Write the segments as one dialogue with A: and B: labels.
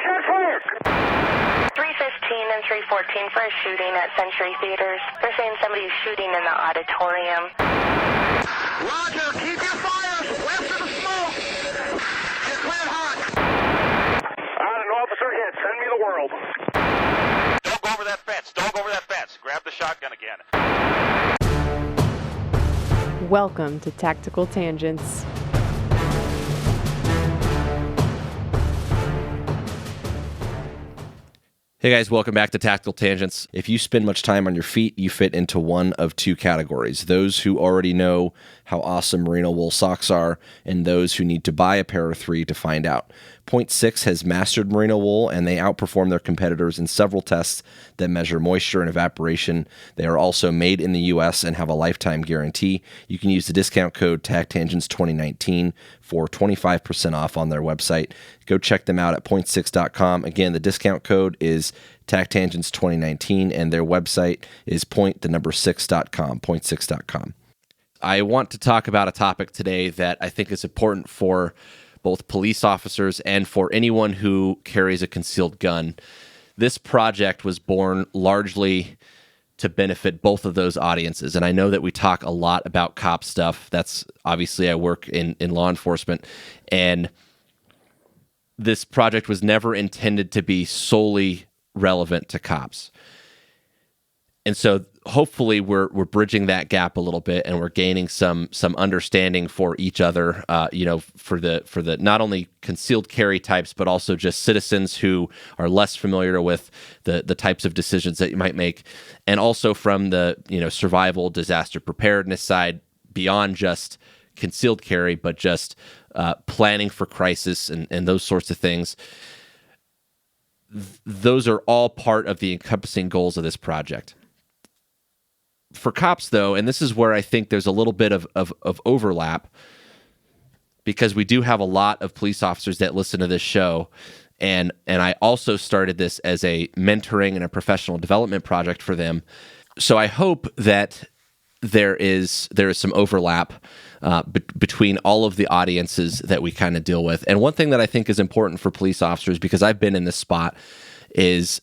A: shots fired.
B: 315 and 314 for a shooting at Century Theaters. They're saying somebody's shooting in the auditorium.
A: Roger, keep your fire west of the smoke. You're cleared hot. An officer hit. Send me the world.
C: Don't go over that fence. Don't go over that fence. Grab the shotgun again.
D: Welcome to Tactical Tangents.
E: Hey guys, welcome back to Tactical Tangents. If you spend much time on your feet, you fit into one of two categories. Those who already know how awesome merino wool socks are, and those who need to buy a pair or three to find out. Point 6 has mastered merino wool, and they outperform their competitors in several tests that measure moisture and evaporation. They are also made in the U.S. and have a lifetime guarantee. You can use the discount code TACTANGENTS2019 for 25% off on their website. Go check them out at point6.com. Again, the discount code is TACTANGENTS2019, and their website is point6.com, point6.com. I want to talk about a topic today that I think is important for both police officers and for anyone who carries a concealed gun. This project was born largely to benefit both of those audiences. And I know that we talk a lot about cop stuff. That's obviously I work in law enforcement. And this project was never intended to be solely relevant to cops. And so hopefully we're bridging that gap a little bit, and we're gaining some understanding for each other, for the not only concealed carry types, but also just citizens who are less familiar with the types of decisions that you might make, and also from the survival disaster preparedness side, beyond just concealed carry, but just planning for crisis and those sorts of things. Those are all part of the encompassing goals of this project. For cops, though, and this is where I think there's a little bit of overlap, because we do have a lot of police officers that listen to this show, and I also started this as a mentoring and a professional development project for them. So I hope that there is some overlap between all of the audiences that we kind of deal with. And one thing that I think is important for police officers, because I've been in this spot, is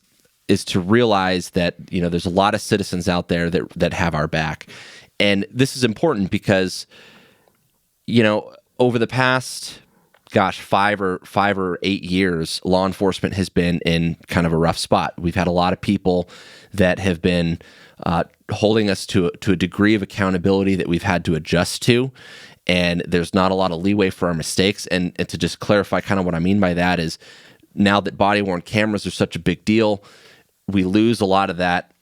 E: to realize that there's a lot of citizens out there that have our back. And this is important because over the past 5 or 8 years, law enforcement has been in kind of a rough spot. We've had a lot of people that have been holding us to a degree of accountability that we've had to adjust to, and there's not a lot of leeway for our mistakes. And to just clarify kind of what I mean by that is, now that body-worn cameras are such a big deal, we lose a lot of that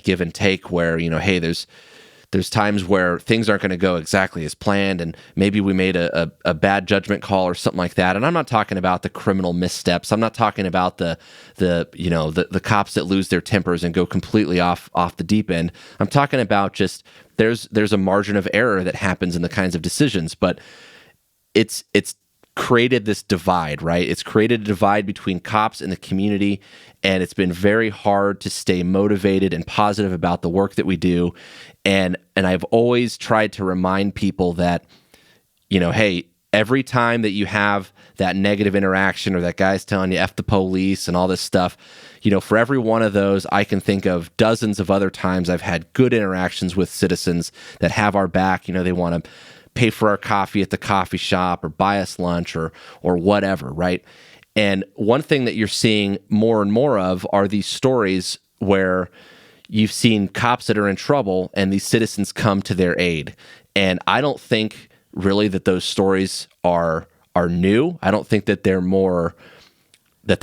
E: give and take where, hey, there's times where things aren't going to go exactly as planned, and maybe we made a bad judgment call or something like that. And I'm not talking about the criminal missteps. I'm not talking about the cops that lose their tempers and go completely off the deep end. I'm talking about just there's a margin of error that happens in the kinds of decisions, but it's created this divide, right? It's created a divide between cops and the community, and it's been very hard to stay motivated and positive about the work that we do. And I've always tried to remind people that, hey, every time that you have that negative interaction, or that guy's telling you F the police and all this stuff, for every one of those, I can think of dozens of other times I've had good interactions with citizens that have our back. They want to pay for our coffee at the coffee shop, or buy us lunch, or whatever, right? And one thing that you're seeing more and more of are these stories where you've seen cops that are in trouble and these citizens come to their aid. And I don't think really that those stories are new. I don't think that they're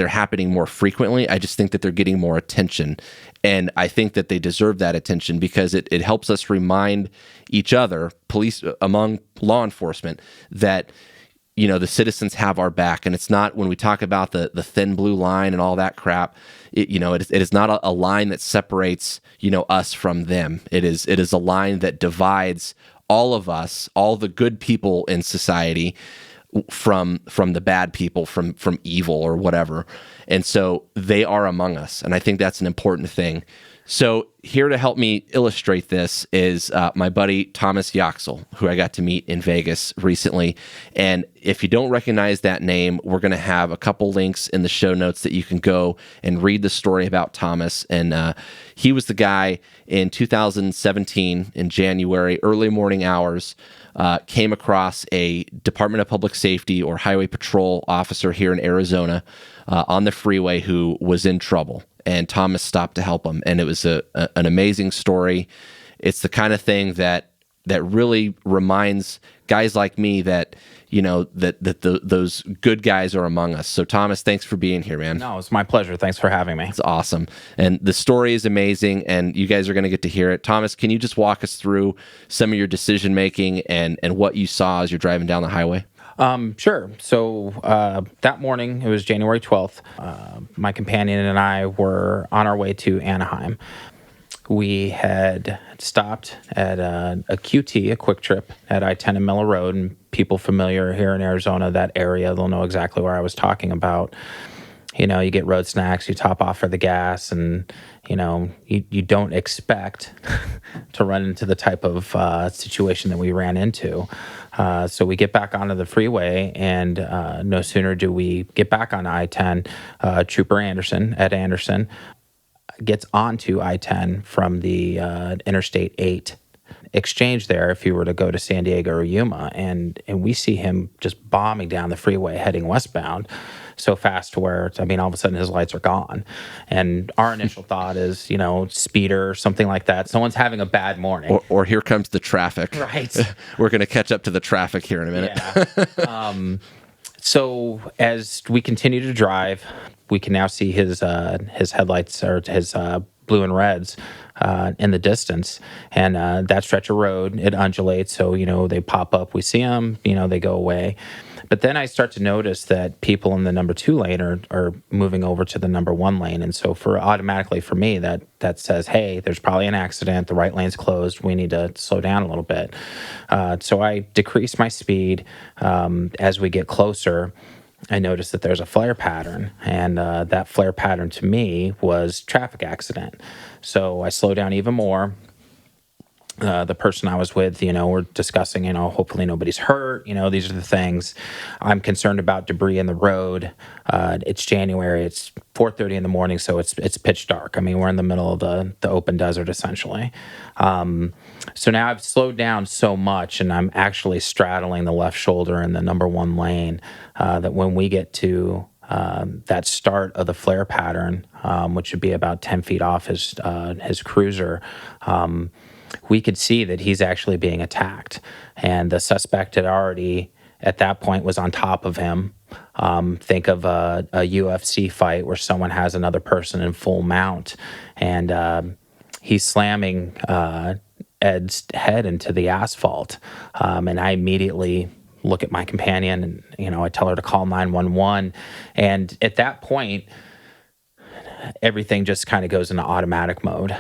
E: happening more frequently. I just think that they're getting more attention. And I think that they deserve that attention, because it helps us remind each other, police among law enforcement, that the citizens have our back. And it's not, when we talk about the thin blue line and all that crap, it is not a line that separates us from them. It is a line that divides all of us, all the good people in society, from the bad people, from evil or whatever. And so they are among us, and I think that's an important thing. So here to help me illustrate this is my buddy Thomas Yoxall, who I got to meet in Vegas recently. And if you don't recognize that name, we're going to have a couple links in the show notes that you can go and read the story about Thomas. And he was the guy in 2017 in January, early morning hours, came across a Department of Public Safety or Highway Patrol officer here in Arizona on the freeway who was in trouble. And Thomas stopped to help him, and it was an amazing story. It's the kind of thing that really reminds guys like me that those good guys are among us. So Thomas, thanks for being here, man.
F: No, it's my pleasure. Thanks for having me.
E: It's awesome, and the story is amazing, and you guys are going to get to hear it. Thomas, can you just walk us through some of your decision making and what you saw as you're driving down the highway?
F: Sure. So that morning, it was January 12th, my companion and I were on our way to Anaheim. We had stopped at a QT, a quick trip, at I-10 and Miller Road, and people familiar here in Arizona, that area, they'll know exactly where I was talking about. You know, you get road snacks, you top off for the gas, and, you don't expect to run into the type of situation that we ran into. So we get back onto the freeway, and no sooner do we get back on I-10, Trooper Andersson, Ed Andersson, gets onto I-10 from the Interstate 8 exchange there if you were to go to San Diego or Yuma, and we see him just bombing down the freeway heading westbound so fast to where, all of a sudden his lights are gone. And our initial thought is, speeder or something like that. Someone's having a bad morning.
E: Or here comes the traffic.
F: Right.
E: We're going to catch up to the traffic here in a minute.
F: Yeah. So as we continue to drive, we can now see his headlights, or his blue and reds in the distance. And that stretch of road, it undulates. So, they pop up, we see them, they go away. But then I start to notice that people in the number 2 lane are moving over to the number 1 lane. And so automatically for me, that says, hey, there's probably an accident. The right lane's closed. We need to slow down a little bit. So I decrease my speed. As we get closer, I noticed that there's a flare pattern. And that flare pattern to me was traffic accident. So I slow down even more. The person I was with, we're discussing, hopefully nobody's hurt. These are the things. I'm concerned about debris in the road. It's January. It's 4:30 in the morning, so it's pitch dark. We're in the middle of the open desert, essentially. So now I've slowed down so much, and I'm actually straddling the left shoulder in the number 1 lane, that when we get to that start of the flare pattern, which would be about 10 feet off his cruiser, we could see that he's actually being attacked. And the suspect had already, at that point, was on top of him. Think of a UFC fight where someone has another person in full mount, and he's slamming Ed's head into the asphalt. And I immediately look at my companion, and, I tell her to call 911. And at that point, everything just kind of goes into automatic mode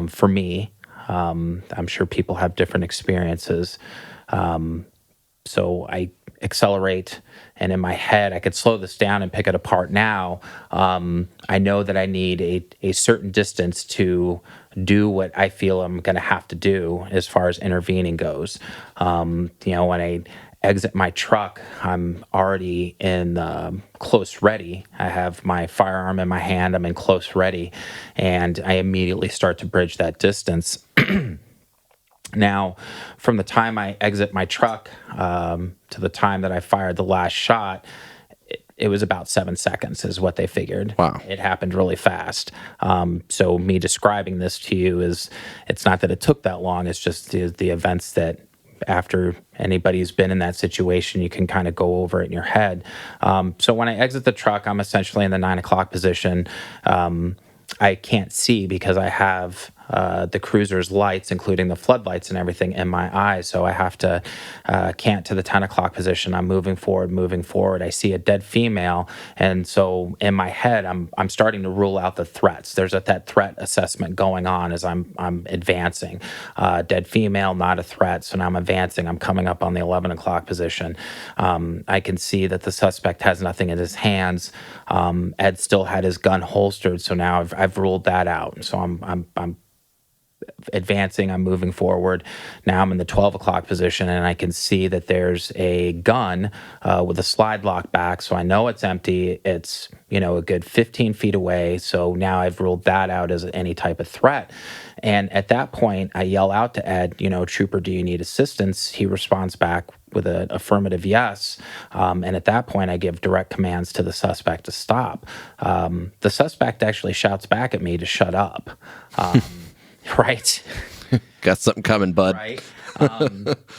F: for me. I'm sure people have different experiences. So I accelerate, and in my head, I could slow this down and pick it apart now. I know that I need a certain distance to do what I feel I'm going to have to do as far as intervening goes. When I exit my truck, I'm already in close ready. I have my firearm in my hand. I'm in close ready, and I immediately start to bridge that distance. Now, from the time I exit my truck to the time that I fired the last shot, it was about 7 seconds is what they figured.
E: Wow.
F: It happened really fast. So me describing this to you it's not that it took that long. It's just the events that, after anybody's been in that situation, you can kind of go over it in your head. So when I exit the truck, I'm essentially in the 9 o'clock position. I can't see because I have the cruiser's lights, including the floodlights and everything, in my eyes. So I have to cant to the 10 o'clock position. I'm moving forward. I see a dead female, and so in my head, I'm starting to rule out the threats. There's that threat assessment going on as I'm advancing. Dead female, not a threat. So now I'm advancing. I'm coming up on the 11 o'clock position. I can see that the suspect has nothing in his hands. Ed still had his gun holstered, so now I've ruled that out. So I'm advancing, I'm moving forward. Now I'm in the 12 o'clock position, and I can see that there's a gun with a slide lock back, so I know it's empty. It's, a good 15 feet away, so now I've ruled that out as any type of threat. And at that point, I yell out to Ed, "Trooper, do you need assistance?" He responds back with an affirmative yes. And at that point, I give direct commands to the suspect to stop. The suspect actually shouts back at me to shut up. Right.
E: Got something coming, bud.
F: Right.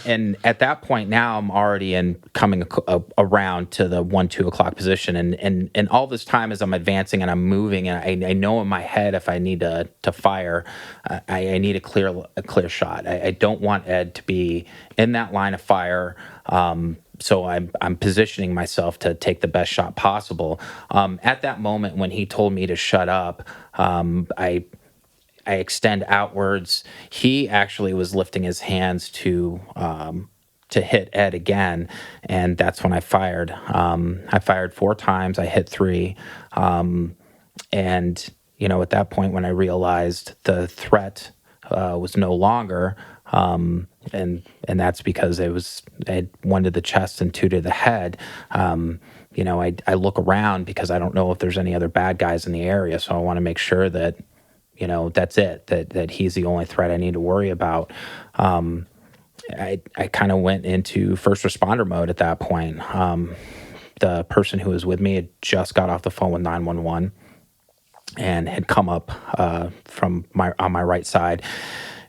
F: And at that point now I'm already coming around to the 1-2 o'clock position. And all this time as I'm advancing and I'm moving, and I know in my head if I need to fire, I need a clear shot. I don't want Ed to be in that line of fire. So I'm positioning myself to take the best shot possible. At that moment when he told me to shut up, I extend outwards. He actually was lifting his hands to hit Ed again, and that's when I fired. I fired 4 times. I hit 3, and at that point when I realized the threat was no longer, and that's because I had 1 to the chest and 2 to the head. I look around because I don't know if there's any other bad guys in the area, so I want to make sure that. That's it, that he's the only threat I need to worry about. I kind of went into first responder mode at that point. The person who was with me had just got off the phone with 911 and had come up on my right side.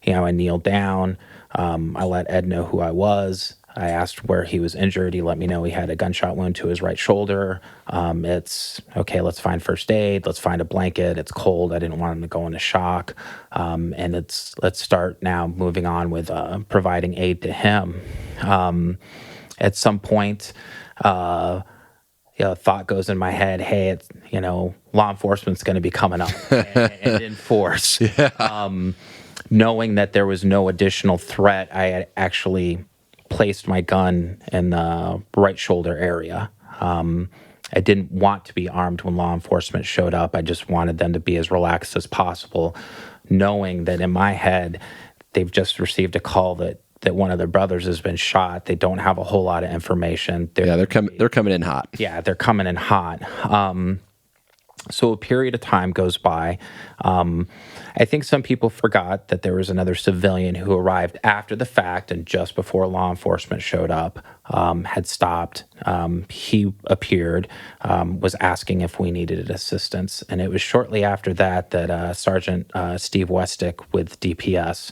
F: I kneeled down. I let Ed know who I was. I asked where he was injured. He let me know he had a gunshot wound to his right shoulder. It's okay. Let's find first aid. Let's find a blanket. It's cold. I didn't want him to go into shock. And let's start now moving on with providing aid to him. At some point, a thought goes in my head. Hey, it's law enforcement's going to be coming up and in force. Yeah. Knowing that there was no additional threat, I had actually placed my gun in the right shoulder area. I didn't want to be armed when law enforcement showed up. I just wanted them to be as relaxed as possible, knowing that in my head, they've just received a call that one of their brothers has been shot. They don't have a whole lot of information.
E: They're coming in hot.
F: Yeah, they're coming in hot. So a period of time goes by. I think some people forgot that there was another civilian who arrived after the fact and just before law enforcement showed up, had stopped. He appeared, was asking if we needed assistance. And it was shortly after that Sergeant Steve Westick with DPS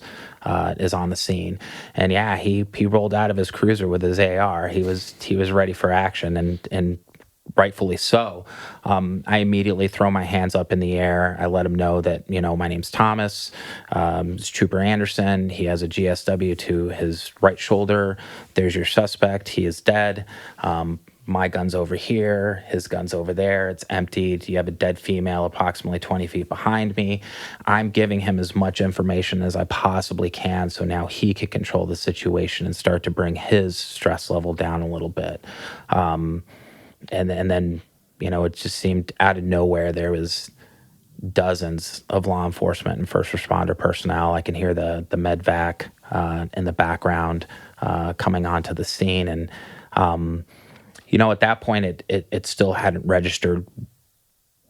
F: is on the scene. And yeah, he rolled out of his cruiser with his AR. He was ready for action, and rightfully so. I immediately throw my hands up in the air. I let him know that, my name's Thomas. It's Trooper Anderson. He has a GSW to his right shoulder. There's your suspect. He is dead. My gun's over here. His gun's over there. It's emptied. You have a dead female approximately 20 feet behind me. I'm giving him as much information as I possibly can so now he can control the situation and start to bring his stress level down a little bit. And then, it just seemed out of nowhere. There was dozens of law enforcement and first responder personnel. I can hear the medvac in the background coming onto the scene. And, at that point, it still hadn't registered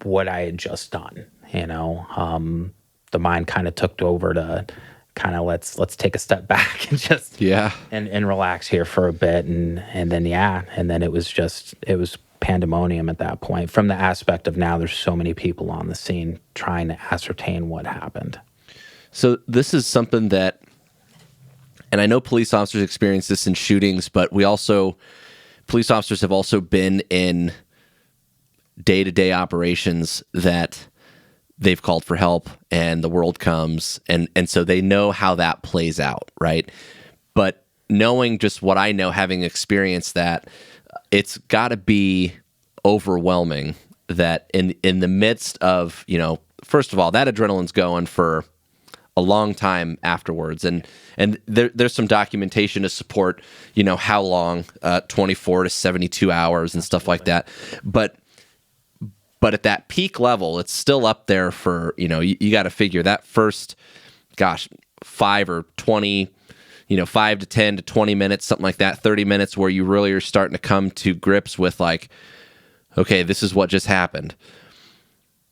F: what I had just done. The mind kind of took over to kind of let's take a step back and just and relax here for a bit, and then it was pandemonium at that point, from the aspect of now there's so many people on the scene trying to ascertain what happened.
E: So this is something that, and I know police officers experience this in shootings, but police officers have also been in day-to-day operations that they've called for help and the world comes, and so they know how that plays out, right? But knowing just what I know, having experienced that, it's got to be overwhelming that in the midst of, first of all, that adrenaline's going for a long time afterwards, and there's some documentation to support how long, 24 to 72 hours and stuff like that, but at that peak level, it's still up there for, you got to figure that first, 5 or 20, 5 to 10 to 20 minutes, something like that, 30 minutes, where you really are starting to come to grips with like, okay, this is what just happened.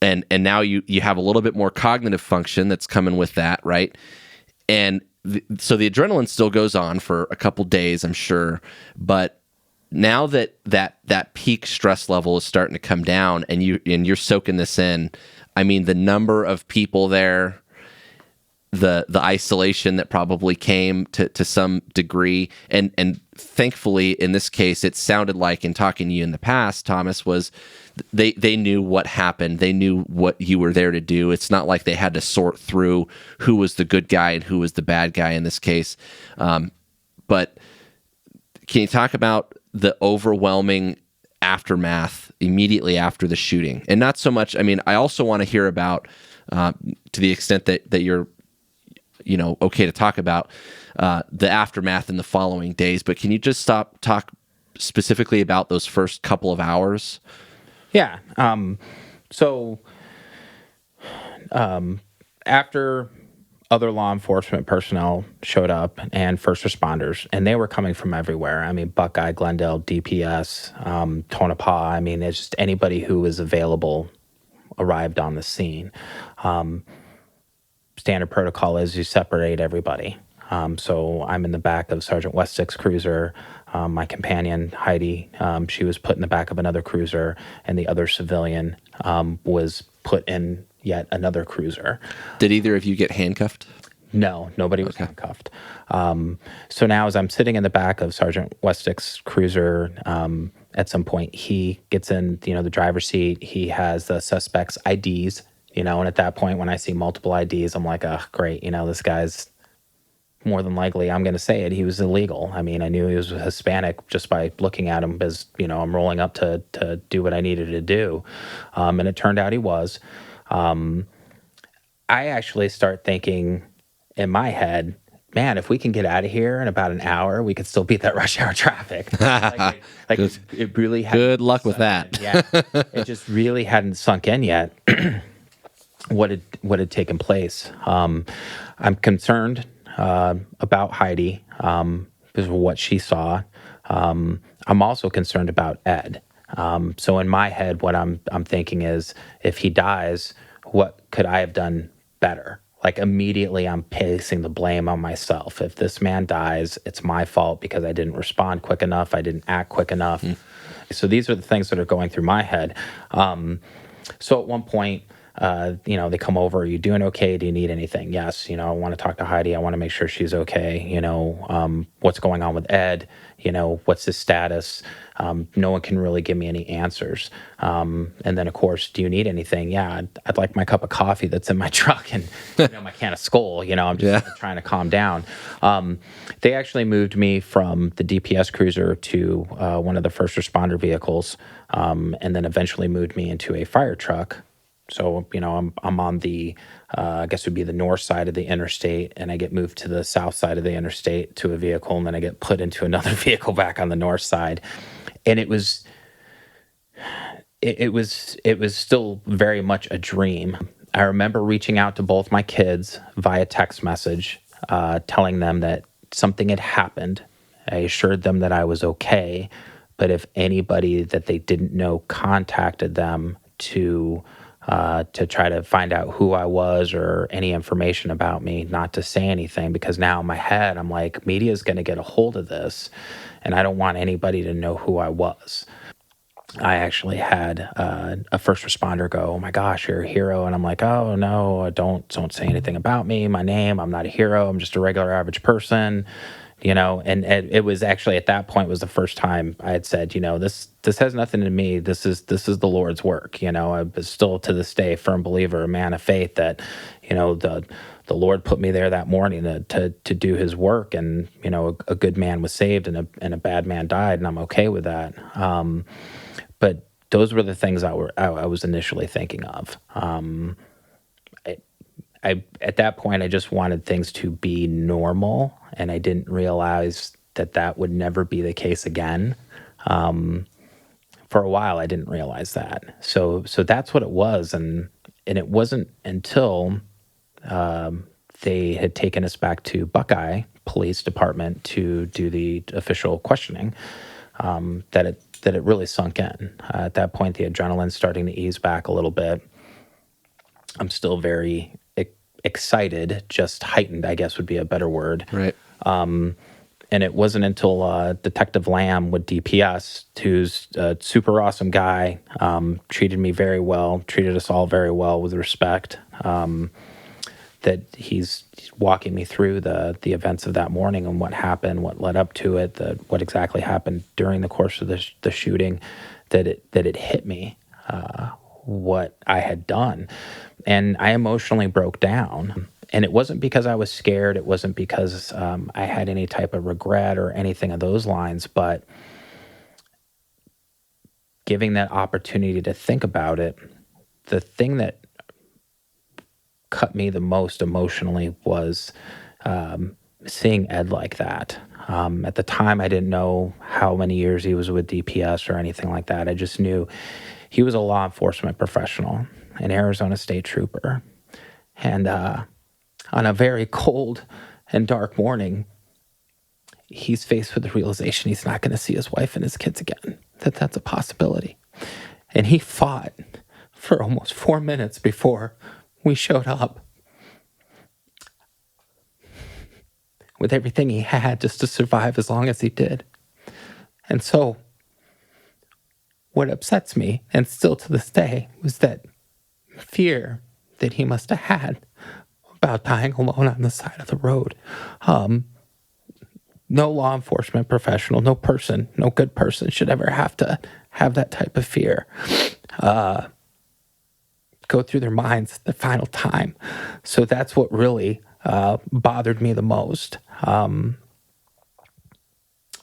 E: And now you have a little bit more cognitive function that's coming with that, right? And so the adrenaline still goes on for a couple days, I'm sure, but now that peak stress level is starting to come down, and you're soaking this in. I mean, the number of people there, the isolation that probably came to some degree, and thankfully in this case, it sounded like, in talking to you in the past, Thomas, was they knew what happened. They knew what you were there to do. It's not like they had to sort through who was the good guy and who was the bad guy in this case. But can you talk about the overwhelming aftermath immediately after the shooting? And not so much, I mean, I also want to hear about, to the extent that you're, okay to talk about, the aftermath in the following days, but can you just talk specifically about those first couple of hours?
F: Yeah. After other law enforcement personnel showed up and first responders, and they were coming from everywhere. I mean, Buckeye, Glendale, DPS, Tonopah. I mean, it's just anybody who was available arrived on the scene. Standard protocol is you separate everybody. So I'm in the back of Sergeant Westick's cruiser. My companion, Heidi, she was put in the back of another cruiser, and the other civilian was put in yet another cruiser.
E: Did either of you get handcuffed?
F: No, nobody was handcuffed. So now as I'm sitting in the back of Sergeant Westick's cruiser, at some point he gets in, the driver's seat. He has the suspect's IDs, and at that point when I see multiple IDs, I'm like, oh, great, this guy's more than likely, I'm going to say it, he was illegal. I mean, I knew he was Hispanic just by looking at him as, I'm rolling up to do what I needed to do. And it turned out he was. I actually start thinking in my head, man, if we can get out of here in about an hour, we could still beat that rush hour traffic. It really hadn't.
E: Good luck with that.
F: Yeah, it just really hadn't sunk in yet what had taken place. I'm concerned about Heidi because of what she saw. I'm also concerned about Ed. So in my head, what I'm thinking is, if he dies, what could I have done better? Like, immediately I'm placing the blame on myself. If this man dies, it's my fault because I didn't respond quick enough. I didn't act quick enough. So these are the things that are going through my head. So at one point, they come over. Are you doing okay? Do you need anything? Yes. I want to talk to Heidi. I want to make sure she's okay. What's going on with Ed? What's his status? No one can really give me any answers. And then, of course, do you need anything? Yeah, I'd like my cup of coffee that's in my truck and my can of Skull. I'm just trying to calm down. They actually moved me from the DPS cruiser to one of the first responder vehicles, and then eventually moved me into a fire truck. So, I'm on the, I guess it would be the north side of the interstate, and I get moved to the south side of the interstate to a vehicle, and then I get put into another vehicle back on the north side. And it was still very much a dream. I remember reaching out to both my kids via text message, telling them that something had happened. I assured them that I was okay, but if anybody that they didn't know contacted them to try to find out who I was or any information about me, not to say anything, because now in my head, I'm like, media's going to get a hold of this, and I don't want anybody to know who I was. I actually had a first responder go, "Oh my gosh, you're a hero," and I'm like, "Oh no, don't say anything about me, my name. I'm not a hero. I'm just a regular average person." And it was actually at that point was the first time I had said, this has nothing to me. This is the Lord's work. I was still to this day a firm believer, a man of faith that, the Lord put me there that morning to do His work, and a good man was saved and a bad man died, and I'm okay with that. But those were the things I was initially thinking of. I at that point I just wanted things to be normal, and I didn't realize that would never be the case again. For a while, I didn't realize that. So that's what it was, and it wasn't until they had taken us back to Buckeye Police Department to do the official questioning that it really sunk in. At that point, the adrenaline's starting to ease back a little bit. I'm still very excited, just heightened, I guess would be a better word.
E: Right.
F: And it wasn't until Detective Lamb with DPS, who's a super awesome guy, treated me very well, treated us all very well with respect, that he's walking me through the events of that morning and what happened, what led up to it, what exactly happened during the course of the shooting, that it hit me what I had done. And I emotionally broke down. And it wasn't because I was scared. It wasn't because I had any type of regret or anything of those lines, but giving that opportunity to think about it, the thing that cut me the most emotionally was seeing Ed like that. At the time, I didn't know how many years he was with DPS or anything like that. I just knew he was a law enforcement professional, an Arizona State trooper. And on a very cold and dark morning, he's faced with the realization he's not going to see his wife and his kids again, that's a possibility. And he fought for almost 4 minutes before we showed up with everything he had just to survive as long as he did. And so what upsets me, and still to this day, was that fear that he must have had about dying alone on the side of the road. No law enforcement professional, no person, no good person should ever have to have that type of fear go through their minds the final time. So that's what really bothered me the most.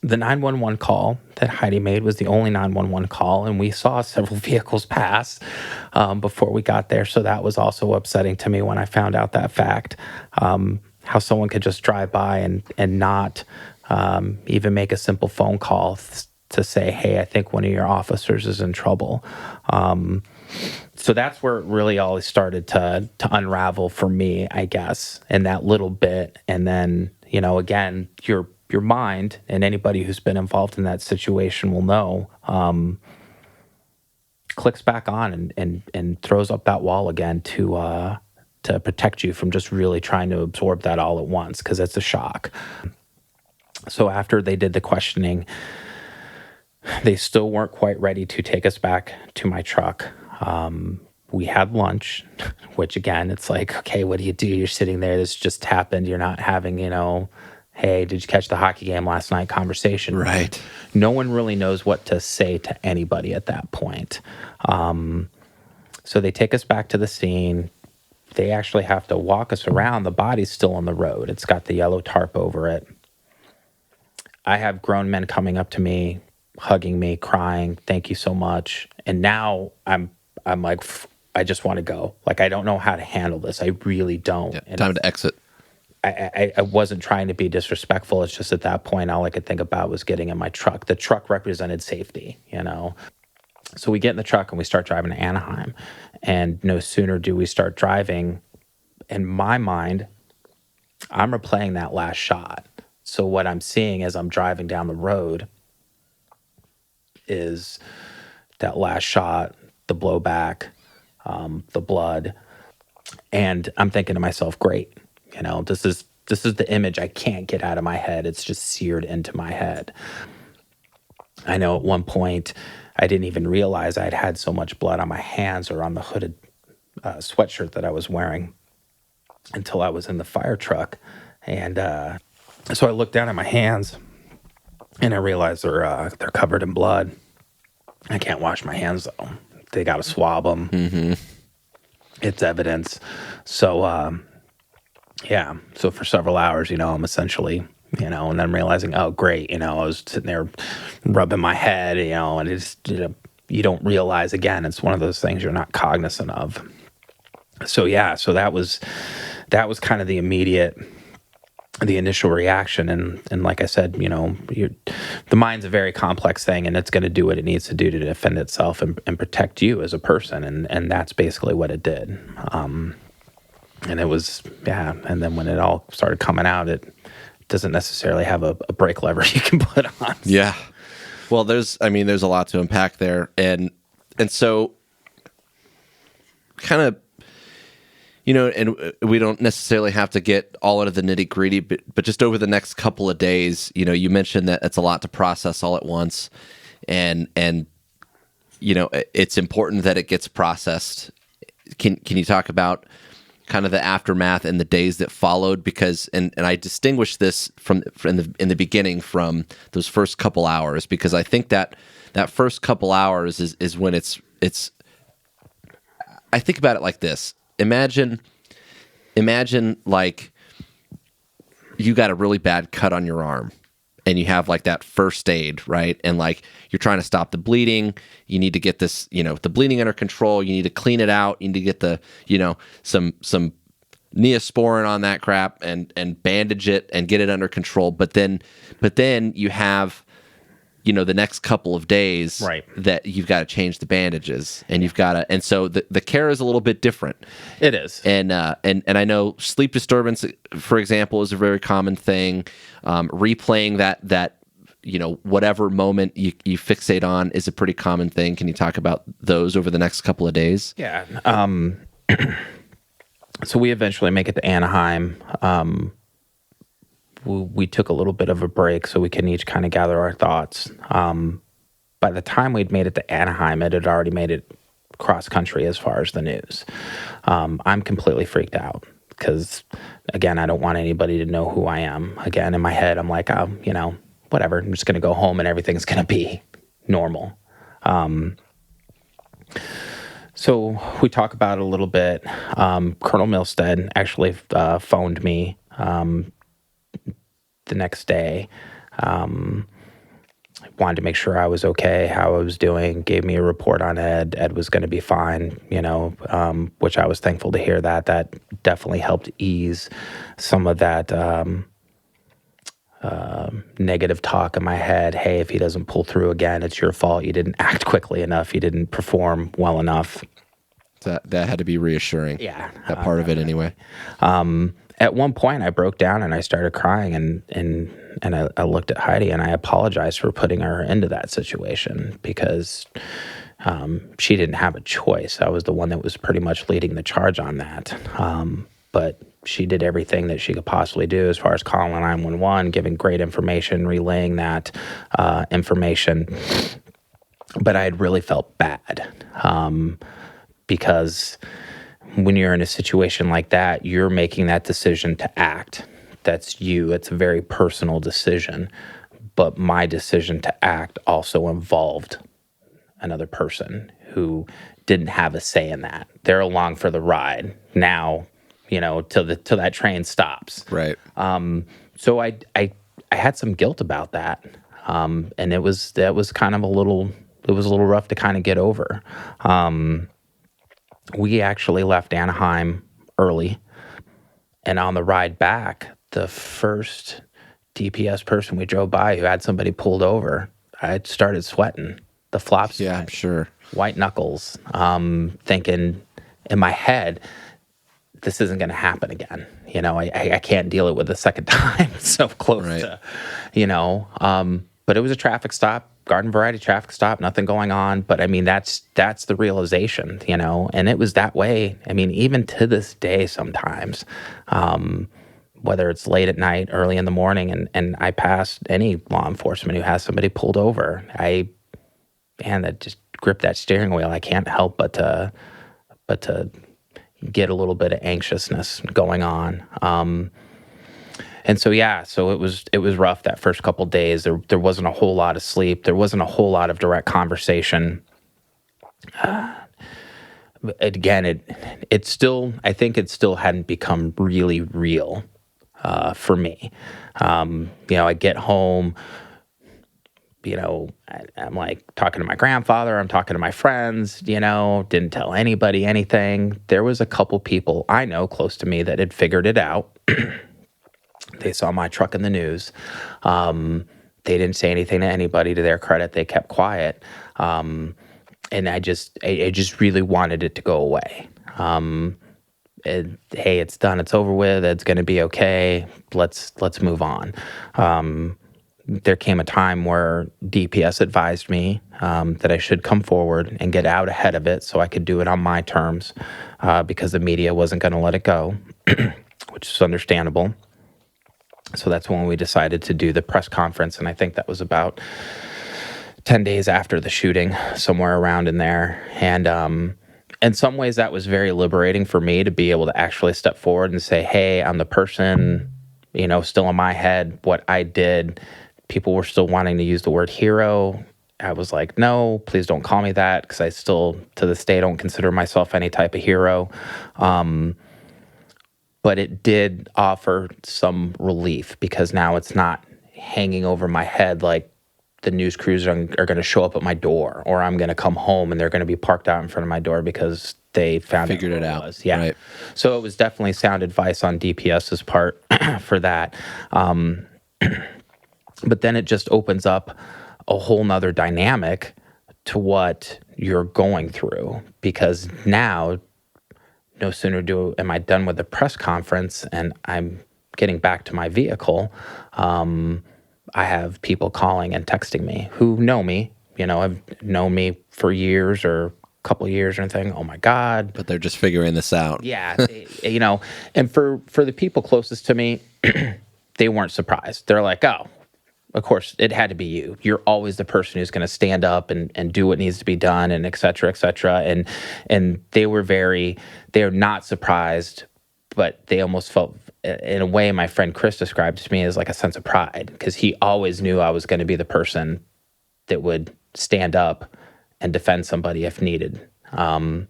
F: The 911 call that Heidi made was the only 911 call, and we saw several vehicles pass before we got there. So that was also upsetting to me when I found out that fact, how someone could just drive by and not even make a simple phone call to say, hey, I think one of your officers is in trouble. So that's where it really all started to unravel for me, I guess, in that little bit. And then, again, your mind, and anybody who's been involved in that situation will know, clicks back on and throws up that wall again to protect you from just really trying to absorb that all at once, because it's a shock. So after they did the questioning, they still weren't quite ready to take us back to my truck. We had lunch, which again, it's like, okay, what do? You're sitting there, this just happened. You're not having, hey, did you catch the hockey game last night conversation.
E: Right.
F: No one really knows what to say to anybody at that point. So they take us back to the scene. They actually have to walk us around. The body's still on the road. It's got the yellow tarp over it. I have grown men coming up to me, hugging me, crying, thank you so much. And now I'm like, I just want to go. Like, I don't know how to handle this. I really don't.
E: Yeah, time to exit.
F: I wasn't trying to be disrespectful. It's just at that point, all I could think about was getting in my truck. The truck represented safety, So we get in the truck and we start driving to Anaheim. And no sooner do we start driving, in my mind, I'm replaying that last shot. So what I'm seeing as I'm driving down the road is that last shot, the blowback, the blood. And I'm thinking to myself, great. This is the image I can't get out of my head. It's just seared into my head. I know at one point I didn't even realize I'd had so much blood on my hands or on the hooded sweatshirt that I was wearing until I was in the fire truck. And So I looked down at my hands, and I realized they're covered in blood. I can't wash my hands though. They got to swab them. Mm-hmm. It's evidence. So yeah. So for several hours, I'm essentially, and then I'm realizing, oh great, I was sitting there rubbing my head, and it's you don't realize, again, it's one of those things you're not cognizant of. So yeah, so that was kind of the initial reaction, and like I said, the mind's a very complex thing, and it's going to do what it needs to do to defend itself and protect you as a person, and that's basically what it did. And it was, and then when it all started coming out, it doesn't necessarily have a brake lever you can put on.
E: Yeah. Well, there's a lot to unpack there, and so kind of. And we don't necessarily have to get all into the nitty gritty, but just over the next couple of days, you mentioned that it's a lot to process all at once, and it's important that it gets processed. Can you talk about kind of the aftermath and the days that followed? Because and I distinguish this from in the beginning from those first couple hours, because I think that first couple hours is when it's. I think about it like this. Imagine like you got a really bad cut on your arm and you have like that first aid, right? And like you're trying to stop the bleeding. You need to get this, the bleeding under control. You need to clean it out. You need to get the, some Neosporin on that crap and bandage it and get it under control. But then you have, the next couple of days,
F: right,
E: that you've got to change the bandages, and you've got to, and so the care is a little bit different.
F: It is,
E: and I know sleep disturbance, for example, is a very common thing. Replaying that whatever moment you fixate on is a pretty common thing. Can you talk about those over the next couple of days?
F: Yeah. So we eventually make it to Anaheim. We took a little bit of a break so we can each kind of gather our thoughts. By the time we'd made it to Anaheim, it had already made it cross country as far as the news. I'm completely freaked out because, again, I don't want anybody to know who I am. Again, in my head, I'm like, whatever. I'm just going to go home and everything's going to be normal. So we talk about it a little bit. Colonel Milstead actually phoned me the next day. Wanted to make sure I was okay, how I was doing, gave me a report on Ed. Ed was going to be fine, which I was thankful to hear that. That definitely helped ease some of that negative talk in my head. Hey, if he doesn't pull through again, it's your fault. You didn't act quickly enough. You didn't perform well enough.
E: That had to be reassuring.
F: Yeah.
E: That part of it anyway.
F: At one point, I broke down and I started crying, and I looked at Heidi and I apologized for putting her into that situation because she didn't have a choice. I was the one that was pretty much leading the charge on that. But she did everything that she could possibly do as far as calling 911, giving great information, relaying that information. But I had really felt bad because when you're in a situation like that, you're making that decision to act. That's you. It's a very personal decision. But my decision to act also involved another person who didn't have a say in that. They're along for the ride now, till that train stops.
E: Right.
F: So I had some guilt about that, and that was kind of a little rough to kind of get over. We actually left Anaheim early, and on the ride back, the first DPS person we drove by who had somebody pulled over, I started sweating. The flops.
E: Yeah, I'm sure.
F: White knuckles, thinking in my head, this isn't going to happen again. I can't deal it with a second time so close
E: right.
F: to, but it was a traffic stop. Garden variety traffic stop, nothing going on. But I mean, that's the realization, and it was that way. I mean, even to this day, sometimes, whether it's late at night, early in the morning, and I pass any law enforcement who has somebody pulled over, that just grip that steering wheel. I can't help but to get a little bit of anxiousness going on. And so it was rough that first couple days. There wasn't a whole lot of sleep. There wasn't a whole lot of direct conversation. Again, I think it still hadn't become really real for me. I get home, I'm like talking to my grandfather, I'm talking to my friends, didn't tell anybody anything. There was a couple people I know close to me that had figured it out. They saw my truck in the news. They didn't say anything to anybody. To their credit, they kept quiet. And I just really wanted it to go away. Hey, it's done. It's over with. It's going to be okay. Let's move on. There came a time where DPS advised me that I should come forward and get out ahead of it so I could do it on my terms because the media wasn't going to let it go, which is understandable. So that's when we decided to do the press conference, and I think that was about 10 days after the shooting, somewhere around in there. And in some ways, that was very liberating for me to be able to actually step forward and say, hey, I'm the person, still in my head, what I did. People were still wanting to use the word hero. I was like, no, please don't call me that, because I still, to this day, don't consider myself any type of hero. But it did offer some relief, because now it's not hanging over my head like the news crews are going to show up at my door, or I'm going to come home and they're going to be parked out in front of my door because they figured it out. Yeah. Right. So it was definitely sound advice on DPS's part for that. But then it just opens up a whole nother dynamic to what you're going through, because now no sooner am I done with the press conference and I'm getting back to my vehicle, I have people calling and texting me who know me, have known me for years or a couple of years or anything. Oh my God.
E: But they're just figuring this out.
F: Yeah. And for the people closest to me, they weren't surprised. They're like, oh, of course, it had to be you. You're always the person who's going to stand up and do what needs to be done, and et cetera, et cetera. And they're not surprised, but they almost felt, in a way, my friend Chris described to me as like a sense of pride, because he always knew I was going to be the person that would stand up and defend somebody if needed. And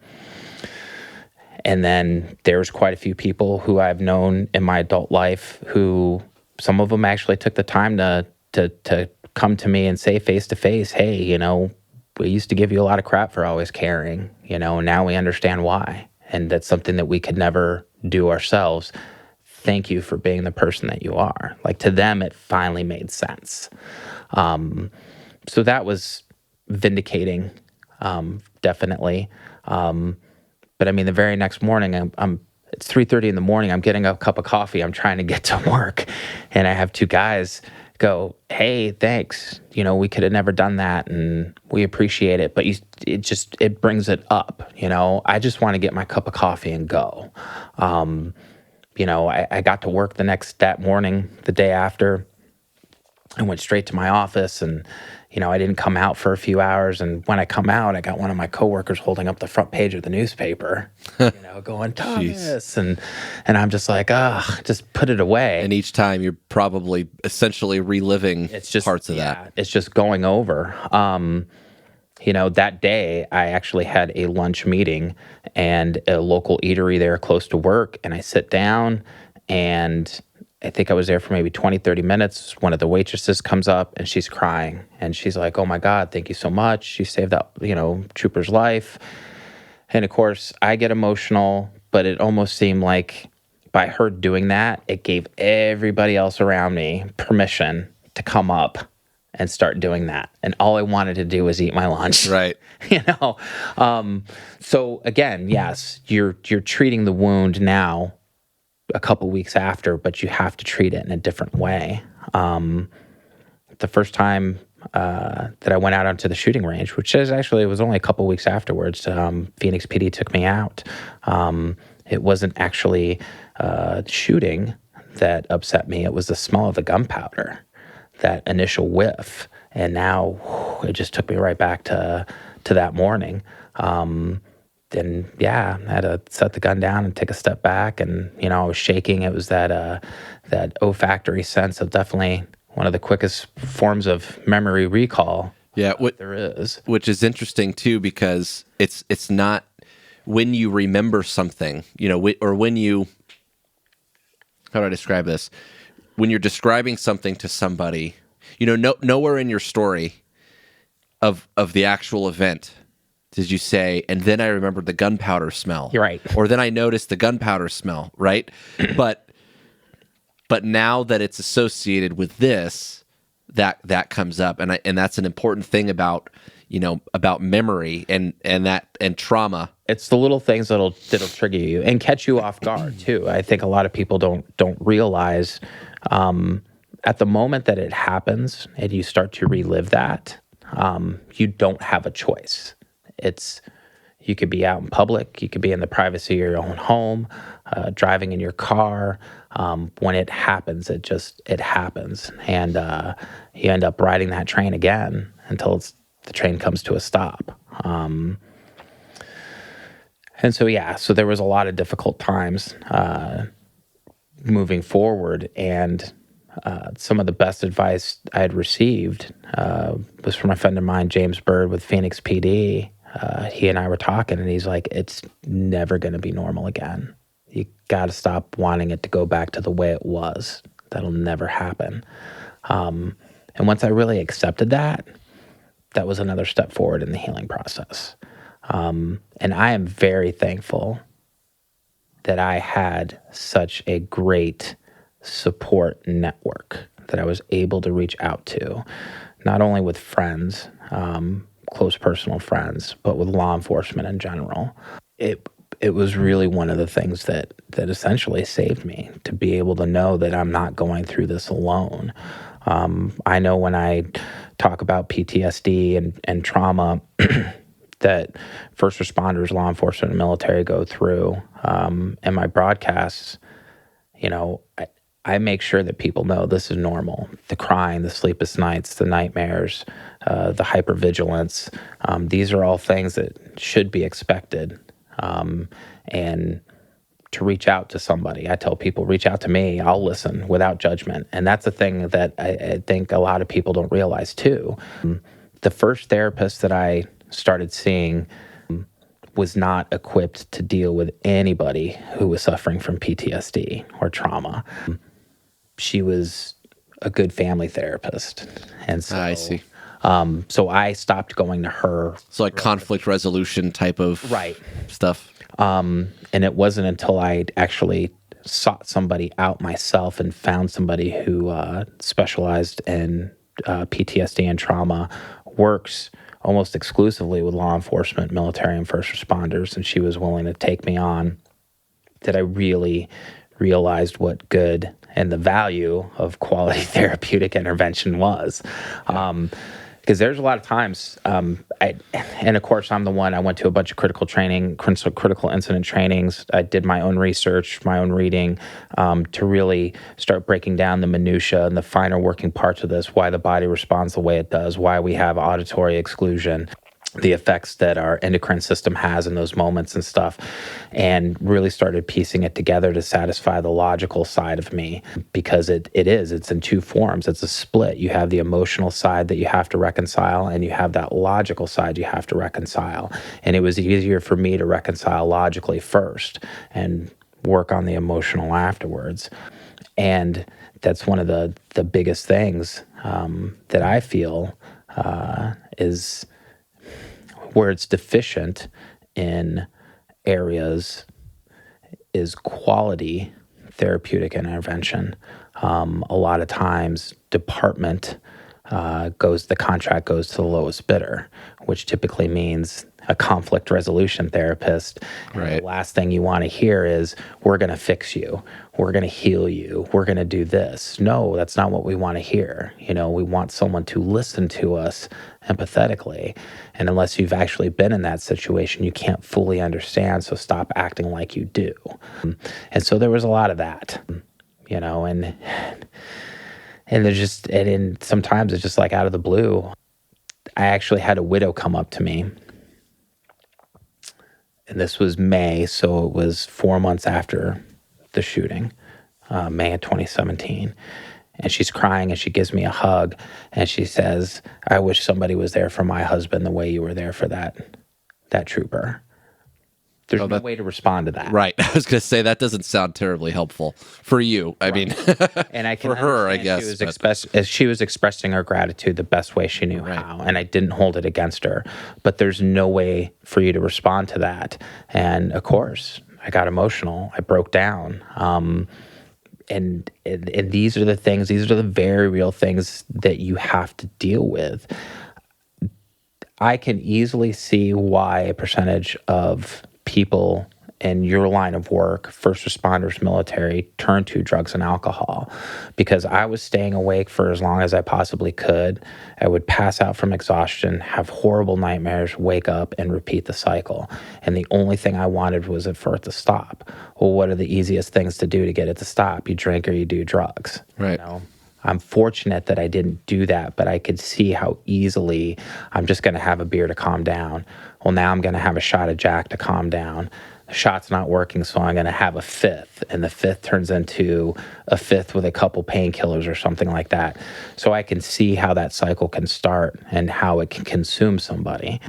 F: then there's quite a few people who I've known in my adult life who, some of them actually took the time to come to me and say face to face, hey, we used to give you a lot of crap for always caring, and now we understand why. And that's something that we could never do ourselves. Thank you for being the person that you are. Like, to them, it finally made sense. So that was vindicating, definitely. But I mean, the very next morning, it's 3:30 in the morning. I'm getting a cup of coffee. I'm trying to get to work, and I have two guys go, hey, thanks. We could have never done that, and we appreciate it. But it brings it up. I just want to get my cup of coffee and go. I got to work that morning, the day after. I went straight to my office, and I didn't come out for a few hours. And when I come out, I got one of my coworkers holding up the front page of the newspaper, going, Thomas. And I'm just like, just put it away.
E: And each time you're probably essentially reliving parts of that.
F: It's just going over. That day I actually had a lunch meeting and a local eatery there close to work. And I sit down, and I think I was there for maybe 20, 30 minutes. One of the waitresses comes up and she's crying, and she's like, oh my God, thank you so much. You saved that, trooper's life. And of course I get emotional, but it almost seemed like by her doing that, it gave everybody else around me permission to come up and start doing that. And all I wanted to do was eat my lunch.
E: Right.
F: So again, yes, you're treating the wound now a couple weeks after, but you have to treat it in a different way. The first time that I went out onto the shooting range, which is actually, it was only a couple weeks afterwards, Phoenix PD took me out. It wasn't actually shooting that upset me. It was the smell of the gunpowder, that initial whiff. And now it just took me right back to that morning. I had to set the gun down and take a step back, and I was shaking. It was that olfactory sense of definitely one of the quickest forms of memory recall.
E: Yeah,
F: there is,
E: which is interesting too, because it's not when you remember something, or when you, how do I describe this? When you're describing something to somebody, nowhere in your story of the actual event did you say, and then I remembered the gunpowder smell.
F: You're right.
E: Or then I noticed the gunpowder smell, right? But now that it's associated with this, that comes up, and that's an important thing about memory and trauma.
F: It's the little things that'll trigger you and catch you off guard too. I think a lot of people don't realize at the moment that it happens and you start to relive that, you don't have a choice. You could be out in public, you could be in the privacy of your own home, driving in your car. When it happens, it happens, and you end up riding that train again until the train comes to a stop. And so there was a lot of difficult times moving forward, and some of the best advice I had received was from a friend of mine, James Bird with Phoenix PD. He and I were talking, and he's like, it's never going to be normal again. You got to stop wanting it to go back to the way it was. That'll never happen. And once I really accepted that was another step forward in the healing process. And I am very thankful that I had such a great support network that I was able to reach out to, not only with friends, close personal friends, but with law enforcement in general. It was really one of the things that essentially saved me, to be able to know that I'm not going through this alone. I know when I talk about PTSD and trauma that first responders, law enforcement, and military go through in my broadcasts, I make sure that people know this is normal. The crying, the sleepless nights, the nightmares, the hypervigilance, these are all things that should be expected. And to reach out to somebody, I tell people, reach out to me, I'll listen without judgment. And that's a thing that I think a lot of people don't realize too. The first therapist that I started seeing was not equipped to deal with anybody who was suffering from PTSD or trauma. She was a good family therapist. And so
E: I see.
F: So I stopped going to her.
E: So like conflict resolution type of stuff.
F: And it wasn't until I actually sought somebody out myself and found somebody who specialized in PTSD and trauma, works almost exclusively with law enforcement, military, and first responders, and she was willing to take me on, that I really realized what good and the value of quality therapeutic intervention was. Because there's a lot of times, and of course I went to a bunch of critical incident trainings. I did my own research, my own reading, to really start breaking down the minutia and the finer working parts of this, why the body responds the way it does, why we have auditory exclusion, the effects that our endocrine system has in those moments and stuff, and really started piecing it together to satisfy the logical side of me, because it's in two forms. It's a split. You have the emotional side that you have to reconcile, and you have that logical side you have to reconcile. And it was easier for me to reconcile logically first and work on the emotional afterwards. And that's one of the biggest things that I feel is where it's deficient in areas is quality therapeutic intervention. A lot of times the contract goes to the lowest bidder, which typically means a conflict resolution therapist.
E: Right.
F: And the last thing you want to hear is, we're going to fix you, we're going to heal you, we're going to do this. No, that's not what we want to hear. We want someone to listen to us empathetically. And unless you've actually been in that situation, you can't fully understand. So stop acting like you do. And so there was a lot of that, and sometimes it's just like out of the blue. I actually had a widow come up to me and this was May, so it was 4 months after the shooting, May of 2017. And she's crying and she gives me a hug and she says, "I wish somebody was there for my husband the way you were there for that trooper." There's no way to respond to that.
E: Right. I was going to say that doesn't sound terribly helpful for you. I mean,
F: and I can
E: for her, I
F: understand
E: guess.
F: she was expressing her gratitude the best way she knew how, and I didn't hold it against her. But there's no way for you to respond to that. And of course, I got emotional. I broke down. And these are the things. These are the very real things that you have to deal with. I can easily see why a percentage of people in your line of work, first responders, military, turn to drugs and alcohol, because I was staying awake for as long as I possibly could. I would pass out from exhaustion, have horrible nightmares, wake up, and repeat the cycle. And the only thing I wanted was for it to stop. Well, what are the easiest things to do to get it to stop? You drink or you do drugs.
E: Right.
F: You know? I'm fortunate that I didn't do that, but I could see how easily I'm just going to have a beer to calm down. Well, now I'm going to have a shot of Jack to calm down. The shot's not working, so I'm going to have a fifth, and the fifth turns into a fifth with a couple painkillers or something like that. So I can see how that cycle can start and how it can consume somebody.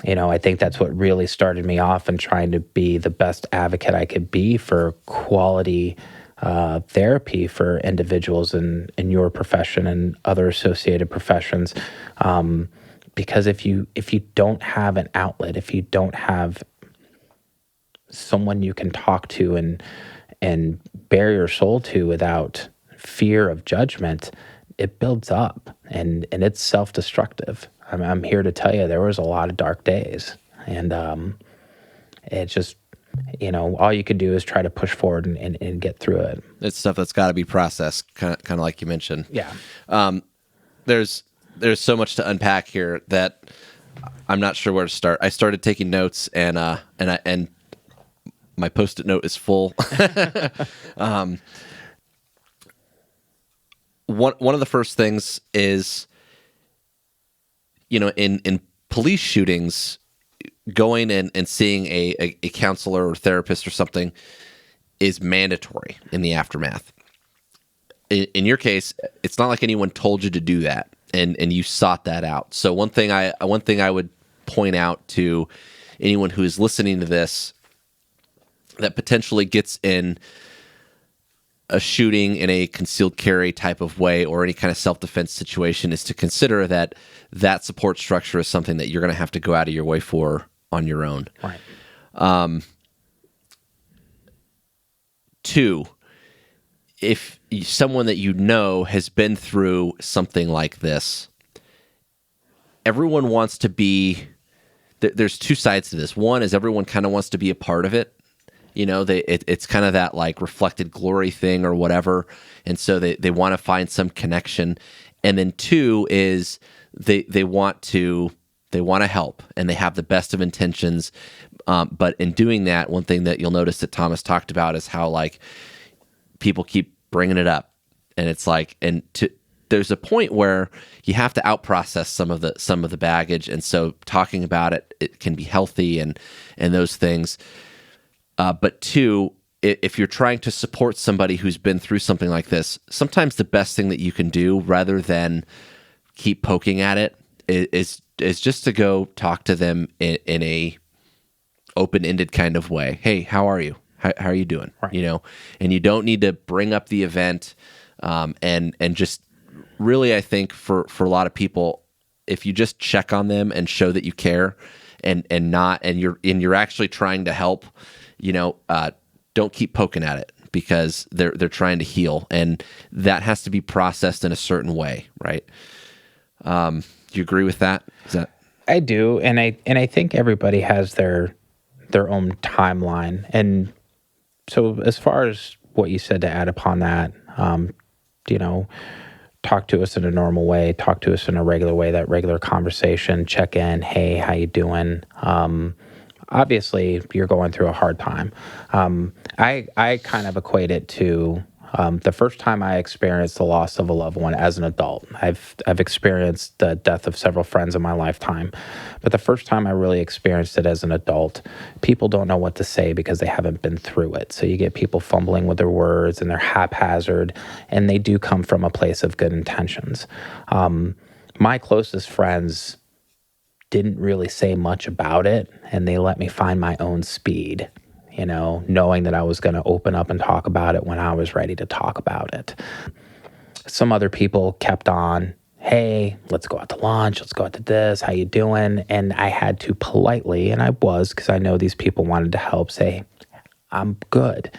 F: You know, I think that's what really started me off in trying to be the best advocate I could be for quality therapy for individuals in your profession and other associated professions. Because if you don't have an outlet, if you don't have someone you can talk to and bare your soul to without fear of judgment, it builds up and it's self-destructive. I'm here to tell you there was a lot of dark days, and it just, you know, all you could do is try to push forward and get through it.
E: It's stuff that's got to be processed, kind of like you mentioned.
F: Yeah.
E: There's so much to unpack here that I'm not sure where to start. I started taking notes, and my Post-it note is full. One of the first things is, you know, in police shootings, going and seeing a counselor or therapist or something is mandatory in the aftermath. In your case, it's not like anyone told you to do that, and you sought that out. So one thing I would point out to anyone who is listening to this that potentially gets in a shooting in a concealed carry type of way or any kind of self-defense situation is to consider that support structure is something that you're going to have to go out of your way for on your own.
F: Right.
E: Two, if someone that you know has been through something like this, everyone wants to be, there's two sides to this. One is everyone kind of wants to be a part of it. You know, it's kind of that like reflected glory thing or whatever. And so they want to find some connection. And then two is they want to help, and they have the best of intentions. But in doing that, one thing that you'll notice that Thomas talked about is how like people keep bringing it up, and it's like, there's a point where you have to outprocess some of the baggage, and so talking about it can be healthy and those things. But two, if you're trying to support somebody who's been through something like this, sometimes the best thing that you can do, rather than keep poking at it, is just to go talk to them in a open-ended kind of way. Hey, how are you? How are you doing?
F: Right.
E: You know, and you don't need to bring up the event, and just really, I think for a lot of people, if you just check on them and show that you care, and you're actually trying to help, you know, don't keep poking at it, because they're trying to heal, and that has to be processed in a certain way, right? Do you agree with that?
F: I do, and I think everybody has their own timeline. And so, as far as what you said, to add upon that, you know, talk to us in a normal way, talk to us in a regular way, that regular conversation, check in, hey, how you doing? Obviously, you're going through a hard time. I kind of equate it to The first time I experienced the loss of a loved one as an adult, I've experienced the death of several friends in my lifetime, but the first time I really experienced it as an adult, people don't know what to say because they haven't been through it. So you get people fumbling with their words and they're haphazard, and they do come from a place of good intentions. My closest friends didn't really say much about it, and they let me find my own speed, knowing that I was going to open up and talk about it when I was ready to talk about it. Some other people kept on, hey, let's go out to lunch, let's go out to this, how you doing? And I had to politely, and I was, because I know these people wanted to help, say, I'm good,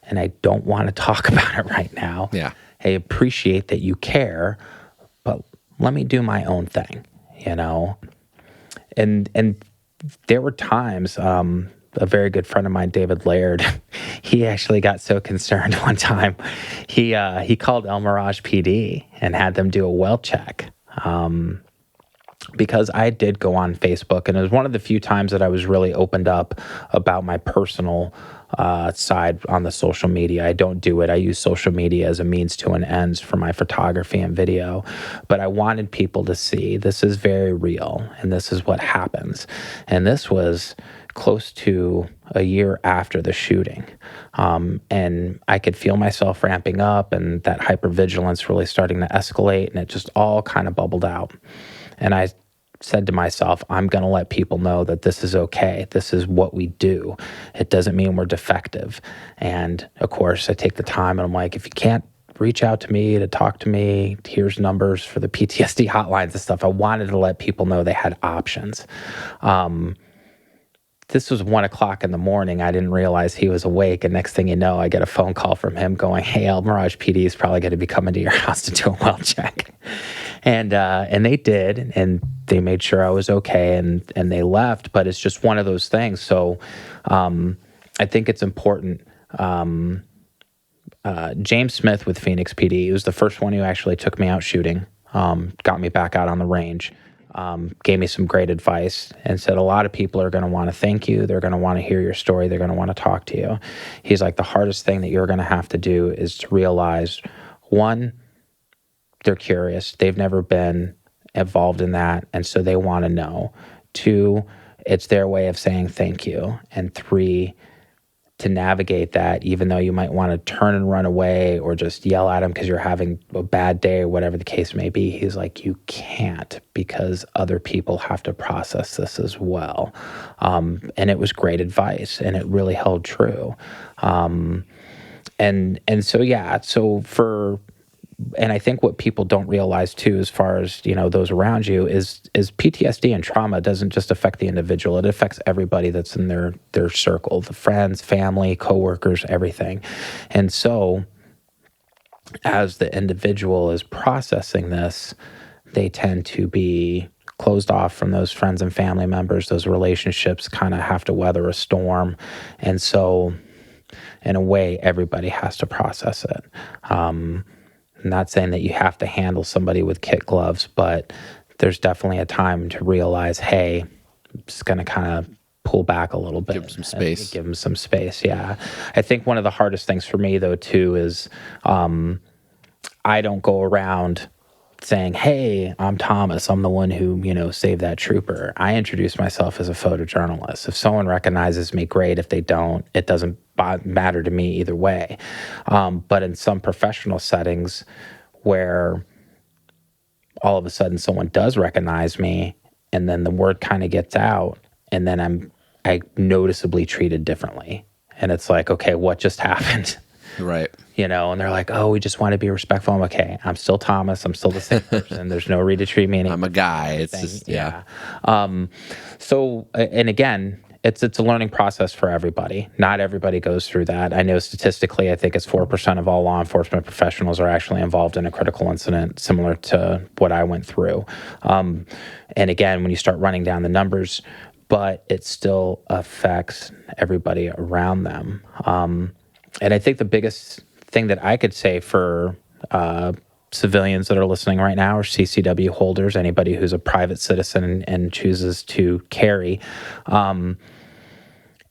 F: and I don't want to talk about it right now.
E: Yeah.
F: I appreciate that you care, but let me do my own thing, And there were times, a very good friend of mine, David Laird, he actually got so concerned one time. He called El Mirage PD and had them do a well check. Because I did go on Facebook, and it was one of the few times that I was really opened up about my personal side on the social media. I don't do it. I use social media as a means to an end for my photography and video. But I wanted people to see this is very real, and this is what happens. And this was close to a year after the shooting. And I could feel myself ramping up, and that hypervigilance really starting to escalate, and it just all kind of bubbled out. And I said to myself, I'm going to let people know that this is okay. This is what we do. It doesn't mean we're defective. And of course, I take the time and I'm like, if you can't reach out to me to talk to me, here's numbers for the PTSD hotlines and stuff. I wanted to let people know they had options. This was 1:00 in the morning. I didn't realize he was awake. And next thing you know, I get a phone call from him going, hey, El Mirage PD is probably going to be coming to your house to do a well check. And they did, and they made sure I was okay, and they left. But it's just one of those things. So I think it's important. James Smith with Phoenix PD, he was the first one who actually took me out shooting, got me back out on the range. Gave me some great advice and said, a lot of people are going to want to thank you. They're going to want to hear your story. They're going to want to talk to you. He's like, the hardest thing that you're going to have to do is to realize, one, they're curious. They've never been involved in that, and so they want to know. Two, it's their way of saying thank you. And three, to navigate that, even though you might want to turn and run away or just yell at them because you're having a bad day or whatever the case may be, he's like, you can't, because other people have to process this as well. And it was great advice, and it really held true. And so, yeah, and I think what people don't realize too, as far as, those around you, is PTSD and trauma doesn't just affect the individual. It affects everybody that's in their circle, the friends, family, coworkers, everything. And so as the individual is processing this, they tend to be closed off from those friends and family members. Those relationships kind of have to weather a storm. And so in a way, everybody has to process it. I'm not saying that you have to handle somebody with kit gloves, but there's definitely a time to realize, hey, I'm just going to kind of pull back a little bit.
E: Give them some space.
F: Give them some space, yeah. I think one of the hardest things for me, though, too, is I don't go around saying, hey, I'm Thomas. I'm the one who, saved that trooper. I introduce myself as a photojournalist. If someone recognizes me, great. If they don't, it doesn't matter to me either way. But in some professional settings where all of a sudden someone does recognize me, and then the word kind of gets out, and then I noticeably treated differently. And it's like, okay, what just happened?
E: Right.
F: And they're like, oh, we just want to be respectful. I'm okay. I'm still Thomas. I'm still the same person. There's no read to treat me anymore.
E: I'm a guy. It's just, yeah.
F: So, and again, it's a learning process for everybody. Not everybody goes through that. I know statistically, I think it's 4% of all law enforcement professionals are actually involved in a critical incident similar to what I went through. And again, when you start running down the numbers, but it still affects everybody around them. And I think the biggest thing that I could say for civilians that are listening right now, or CCW holders, anybody who's a private citizen and chooses to carry,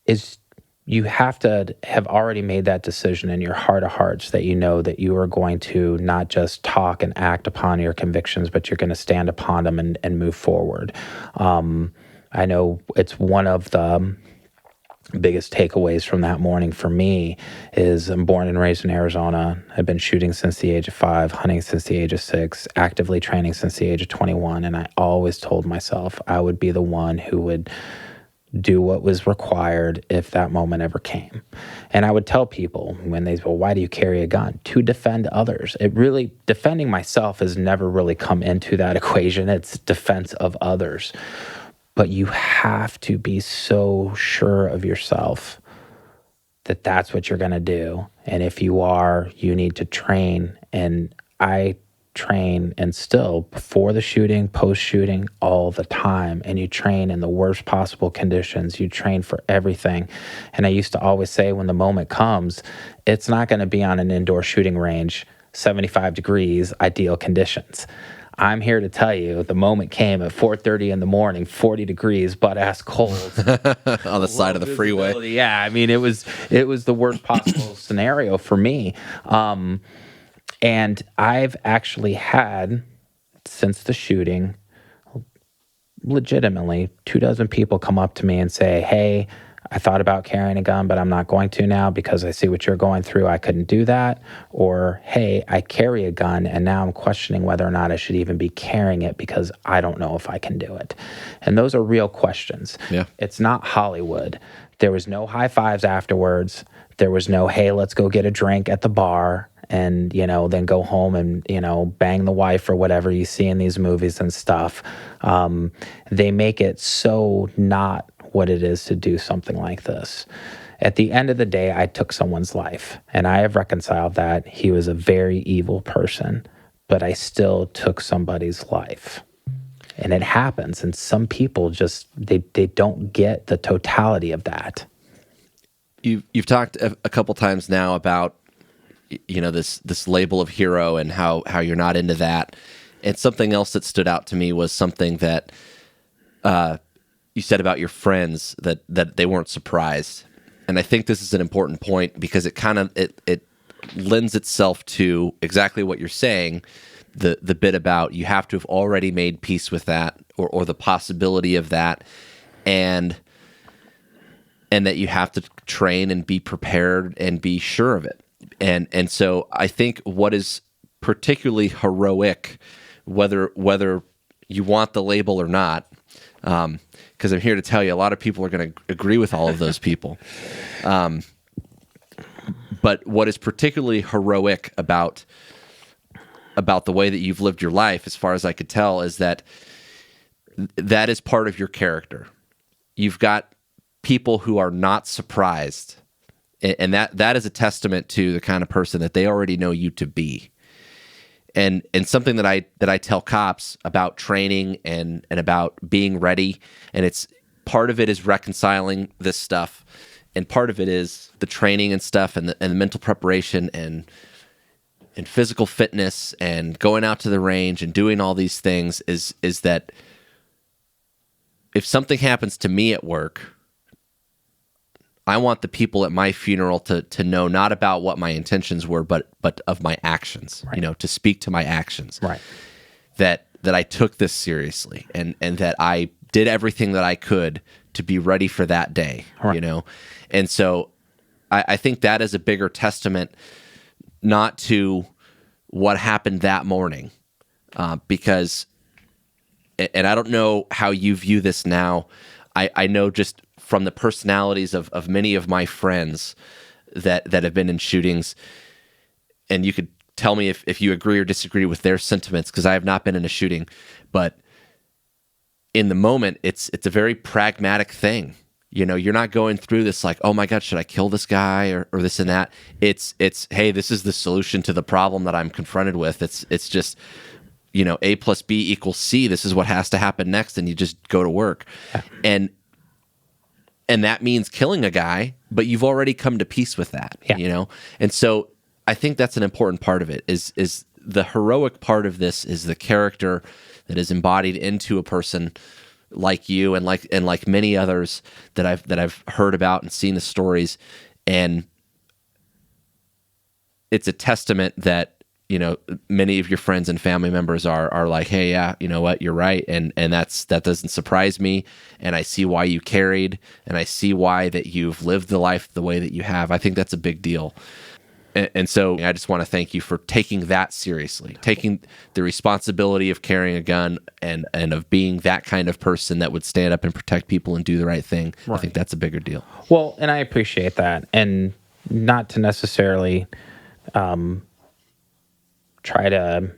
F: is you have to have already made that decision in your heart of hearts that you know that you are going to not just talk and act upon your convictions, but you're going to stand upon them and move forward. I know it's one of the biggest takeaways from that morning for me is I'm born and raised in Arizona. I've been shooting since the age of 5, hunting since the age of 6, actively training since the age of 21. And I always told myself I would be the one who would do what was required if that moment ever came. And I would tell people when they say, well, why do you carry a gun? To defend others. It really, defending myself has never really come into that equation. It's defense of others. But you have to be so sure of yourself that that's what you're going to do. And if you are, you need to train. And I train and still before the shooting, post shooting, all the time. And you train in the worst possible conditions. You train for everything. And I used to always say when the moment comes, it's not going to be on an indoor shooting range, 75 degrees, ideal conditions. I'm here to tell you the moment came at 4:30 in the morning, 40 degrees, butt-ass cold.
E: On the side of the freeway.
F: Yeah, I mean, it was the worst possible scenario for me. And I've actually had, since the shooting, legitimately 24 people come up to me and say, hey, I thought about carrying a gun, but I'm not going to now because I see what you're going through. I couldn't do that. Or, hey, I carry a gun and now I'm questioning whether or not I should even be carrying it because I don't know if I can do it. And those are real questions.
E: Yeah.
F: It's not Hollywood. There was no high fives afterwards. There was no, hey, let's go get a drink at the bar and, then go home and, bang the wife or whatever you see in these movies and stuff. They make it so not what it is to do something like this. At the end of the day, I took someone's life, and I have reconciled that. He was a very evil person, but I still took somebody's life. And it happens, and some people just, they don't get the totality of that.
E: You've talked a couple times now about this label of hero and how you're not into that. And something else that stood out to me was something that you said about your friends that they weren't surprised. And I think this is an important point because it kind of it lends itself to exactly what you're saying, the bit about you have to have already made peace with that or the possibility of that, and that you have to train and be prepared and be sure of it. And so I think what is particularly heroic, whether you want the label or not, because I'm here to tell you a lot of people are going to agree with all of those people. But what is particularly heroic about the way that you've lived your life, as far as I could tell, is that is part of your character. You've got people who are not surprised, and that is a testament to the kind of person that they already know you to be. And something that I tell cops about training and about being ready, and it's part of it is reconciling this stuff, and part of it is the training and stuff, and the mental preparation and physical fitness and going out to the range and doing all these things is that if something happens to me at work, I want the people at my funeral to know not about what my intentions were, but of my actions. Right. To speak to my actions.
F: Right.
E: That I took this seriously and that I did everything that I could to be ready for that day. Right. And so I think that is a bigger testament not to what happened that morning, because, and I don't know how you view this now. I know just from the personalities of many of my friends that have been in shootings, and you could tell me if you agree or disagree with their sentiments, because I have not been in a shooting, but in the moment, it's a very pragmatic thing. You're not going through this like, oh my God, should I kill this guy or this and that? It's hey, this is the solution to the problem that I'm confronted with. It's just, A plus B equals C. This is what has to happen next, and you just go to work. Yeah. And that means killing a guy, but you've already come to peace with that, yeah. And so I think that's an important part of it is the heroic part of this is the character that is embodied into a person like you and like many others that I've heard about and seen the stories, and it's a testament that, you know, many of your friends and family members are like, hey, yeah, you know what, you're right, and that doesn't surprise me, and I see why you carried, and I see why that you've lived the life the way that you have. I think that's a big deal. And so I just want to thank you for taking that seriously, taking the responsibility of carrying a gun and of being that kind of person that would stand up and protect people and do the right thing. Right. I think that's a bigger deal.
F: Well, and I appreciate that. And not to necessarily try to...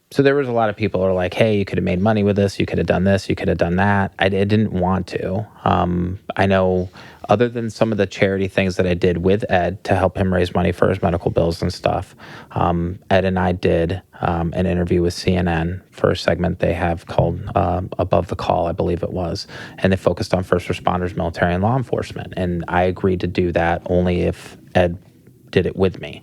F: So there was a lot of people who are like, hey, you could have made money with this, you could have done this, you could have done that. I didn't want to. I know, other than some of the charity things that I did with Ed to help him raise money for his medical bills and stuff, Ed and I did an interview with CNN for a segment they have called Above the Call, I believe it was. And they focused on first responders, military, and law enforcement. And I agreed to do that only if Ed did it with me.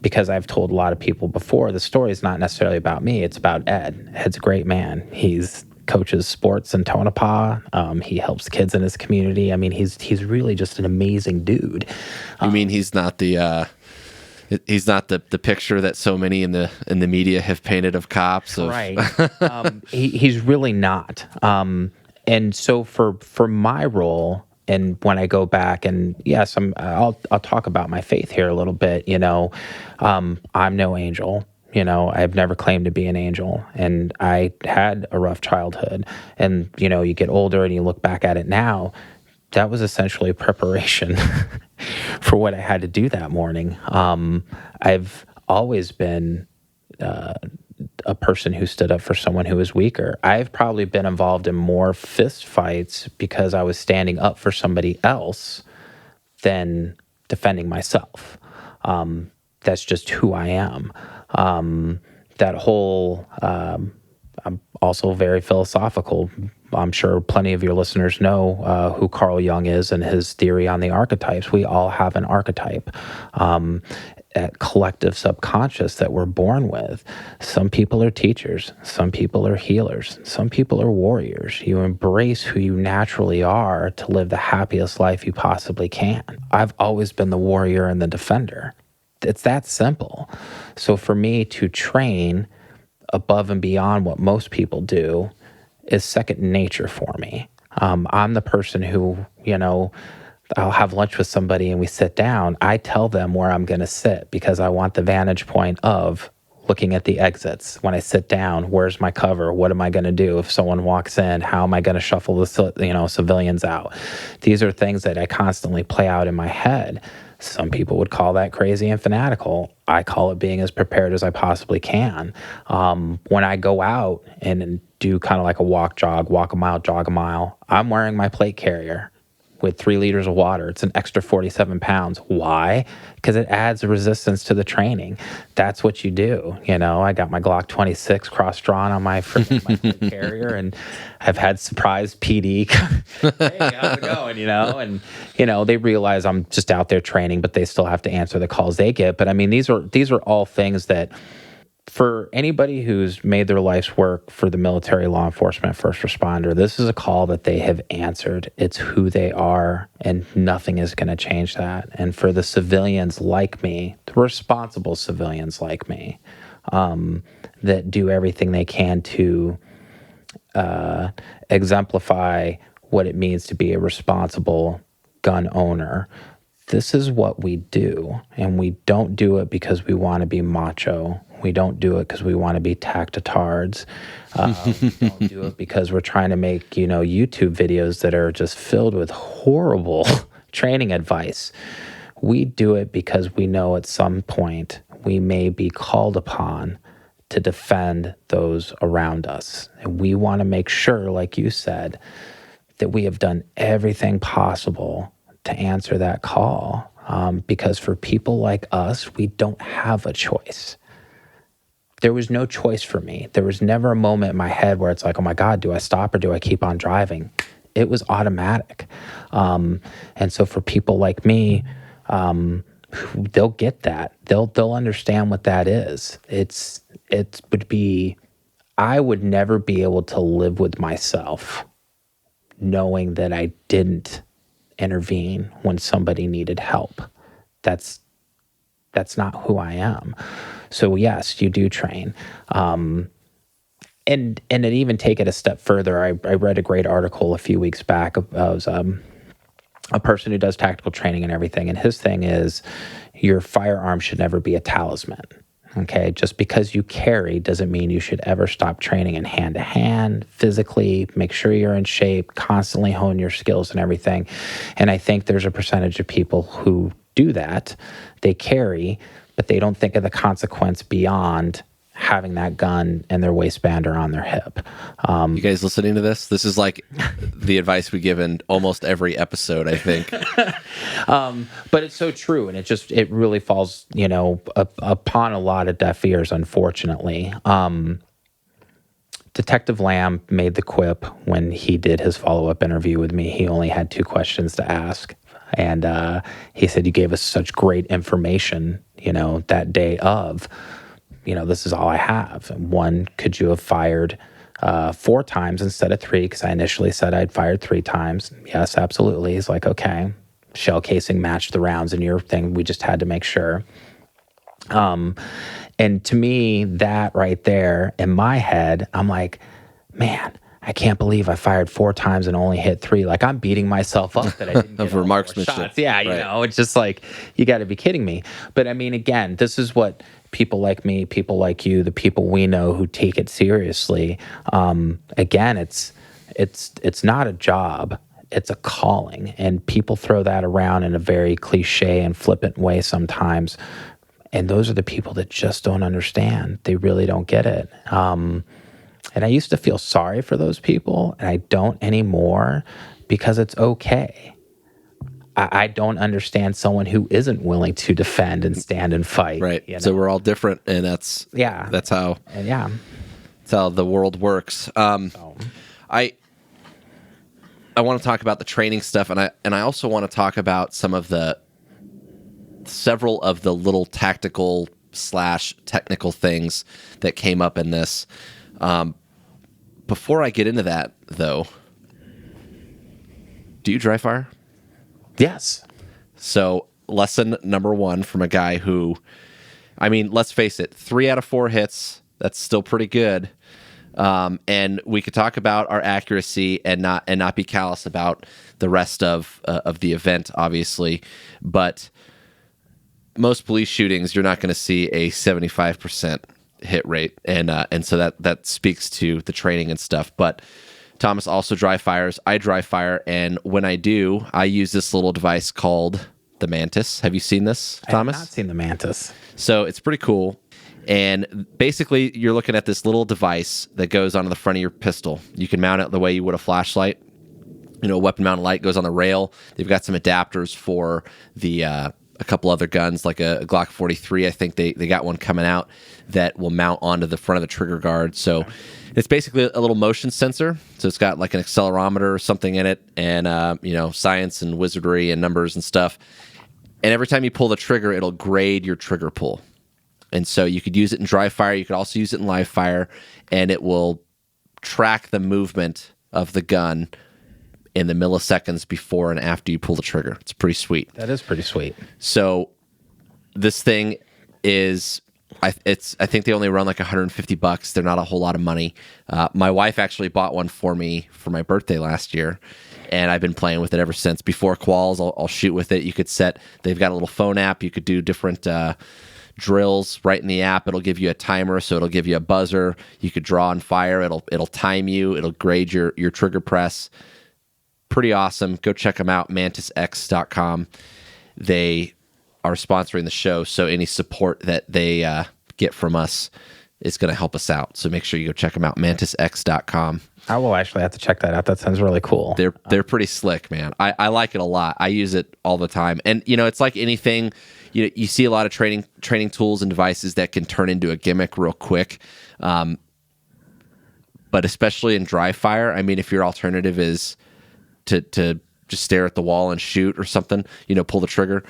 F: Because I've told a lot of people before, the story is not necessarily about me, it's about Ed. Ed's a great man. He's coaches sports in Tonopah. He helps kids in his community. I mean, he's really just an amazing dude.
E: You mean he's not the picture that so many in the media have painted of cops?
F: Right. He's really not. And so for my role, and when I go back, and yes, I'll talk about my faith here a little bit. You know, I'm no angel. You know, I've never claimed to be an angel, and I had a rough childhood. And you know, you get older and you look back at it now. That was essentially preparation for what I had to do that morning. I've always been a person who stood up for someone who was weaker. I've probably been involved in more fist fights because I was standing up for somebody else than defending myself. That's just who I am. That whole, I'm also very philosophical. I'm sure plenty of your listeners know who Carl Jung is and his theory on the archetypes. We all have an archetype. That collective subconscious that we're born with. Some people are teachers, some people are healers, some people are warriors. You embrace who you naturally are to live the happiest life you possibly can. I've always been the warrior and the defender. It's that simple. So for me to train above and beyond what most people do is second nature for me. I'm the person who, you know, I'll have lunch with somebody and we sit down. I tell them where I'm going to sit because I want the vantage point of looking at the exits. When I sit down, where's my cover? What am I going to do if someone walks in? How am I going to shuffle the civilians out? These are things that I constantly play out in my head. Some people would call that crazy and fanatical. I call it being as prepared as I possibly can. When I go out and do kind of like a walk a mile, jog a mile, I'm wearing my plate carrier with 3 liters of water. It's an extra 47 pounds. Why? Because it adds resistance to the training. That's what you do. You know, I got my Glock 26 cross-drawn on my plate carrier, and I've had surprise PD. Hey, how's it going? You know, and, you know, they realize I'm just out there training, but they still have to answer the calls they get. But I mean, these are all things that, for anybody who's made their life's work for the military, law enforcement, first responder, this is a call that they have answered. It's who they are, and nothing is going to change that. And for the civilians like me, the responsible civilians like me, that do everything they can to exemplify what it means to be a responsible gun owner, this is what we do. And we don't do it because we want to be macho. We don't do it because we want to be tactitards. We don't do it because we're trying to make, you know, YouTube videos that are just filled with horrible training advice. We do it because we know at some point we may be called upon to defend those around us. And we want to make sure, like you said, that we have done everything possible to answer that call. Because for people like us, we don't have a choice. There was no choice for me. There was never a moment in my head where it's like, oh my God, do I stop or do I keep on driving? It was automatic. And so for people like me, they'll get that. They'll understand what that is. It would be I would never be able to live with myself knowing that I didn't intervene when somebody needed help. That's not who I am. So yes, you do train. And to even take it a step further, I read a great article a few weeks back about a person who does tactical training and everything. And his thing is your firearm should never be a talisman. Okay, just because you carry doesn't mean you should ever stop training in hand-to-hand, physically, make sure you're in shape, constantly hone your skills and everything. And I think there's a percentage of people who do that. They carry, but they don't think of the consequence beyond having that gun in their waistband or on their hip.
E: You guys listening to this? This is like the advice we give in almost every episode, I think.
F: But it's so true, and it really falls, upon a lot of deaf ears, unfortunately. Detective Lamb made the quip when he did his follow-up interview with me. He only had 2 questions to ask, and he said, "You gave us such great information, that day of, this is all I have. One, could you have fired 4 times instead of 3? Because I initially said I'd fired 3 times. Yes, absolutely." He's like, "Okay, shell casing matched the rounds in your thing. We just had to make sure." And to me, that right there in my head, I'm like, man, I can't believe I fired 4 times and only hit 3. Like, I'm beating myself up that I didn't get all 4
E: marksmanship.
F: shots. Yeah,
E: Right.
F: it's just like, you got to be kidding me. But I mean, again, this is what people like me, people like you, the people we know who take it seriously. Again, it's not a job. It's a calling. And people throw that around in a very cliche and flippant way sometimes. And those are the people that just don't understand. They really don't get it. And I used to feel sorry for those people, and I don't anymore because it's okay. I don't understand someone who isn't willing to defend and stand and fight.
E: Right. So we're all different, and that's how the world works. I want to talk about the training stuff, and I also want to talk about several of the little tactical / technical things that came up in this. Before I get into that, though, do you dry fire?
F: Yes.
E: So lesson number 1 from a guy who, I mean, let's face it, 3 out of 4 hits, that's still pretty good. And we could talk about our accuracy and not be callous about the rest of the event, obviously. But most police shootings, you're not going to see a 75% hit rate, and so that speaks to the training and stuff. But Thomas also dry fires. I dry fire, and when I do, I use this little device called the Mantis. Have you seen this, Thomas?
F: I have not seen the Mantis.
E: So it's pretty cool. And basically, you're looking at this little device that goes onto the front of your pistol. You can mount it the way you would a flashlight. A weapon-mounted light goes on the rail. They've got some adapters for a couple other guns, like a Glock 43. I think they got one coming out that will mount onto the front of the trigger guard. So it's basically a little motion sensor. So it's got like an accelerometer or something in it, and science and wizardry and numbers and stuff. And every time you pull the trigger, it'll grade your trigger pull. And so you could use it in dry fire. You could also use it in live fire, and it will track the movement of the gun in the milliseconds before and after you pull the trigger. It's pretty sweet.
F: That is pretty sweet.
E: So this thing is, I think they only run like $150. They're not a whole lot of money. My wife actually bought one for me for my birthday last year, and I've been playing with it ever since. Before quals, I'll shoot with it. You could they've got a little phone app. You could do different drills right in the app. It'll give you a timer, so it'll give you a buzzer. You could draw and fire. It'll time you. It'll grade your trigger press. Pretty awesome. Go check them out, mantisx.com. They are sponsoring the show, so any support that they get from us is going to help us out. So make sure you go check them out, mantisx.com.
F: I will actually have to check that out. That sounds really cool.
E: They're pretty slick, man. I like it a lot. I use it all the time. And, it's like anything, you see a lot of training tools and devices that can turn into a gimmick real quick. But especially in dry fire, I mean, if your alternative is to just stare at the wall and shoot or something, pull the trigger.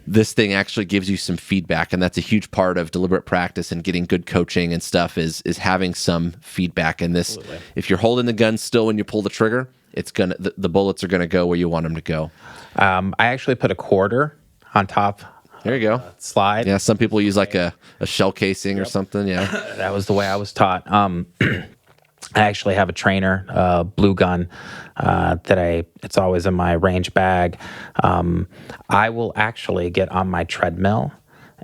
E: this thing actually gives you some feedback, and that's a huge part of deliberate practice and getting good coaching and stuff is having some feedback. And this,
F: Absolutely.
E: if you're holding the gun still when you pull the trigger, it's gonna the bullets are gonna go where you want them to go.
F: I actually put a quarter on top.
E: There you go.
F: Slide.
E: Yeah, some people use like a shell casing or something. Yeah.
F: That was the way I was taught. I actually have a trainer, blue gun, it's always in my range bag. I will actually get on my treadmill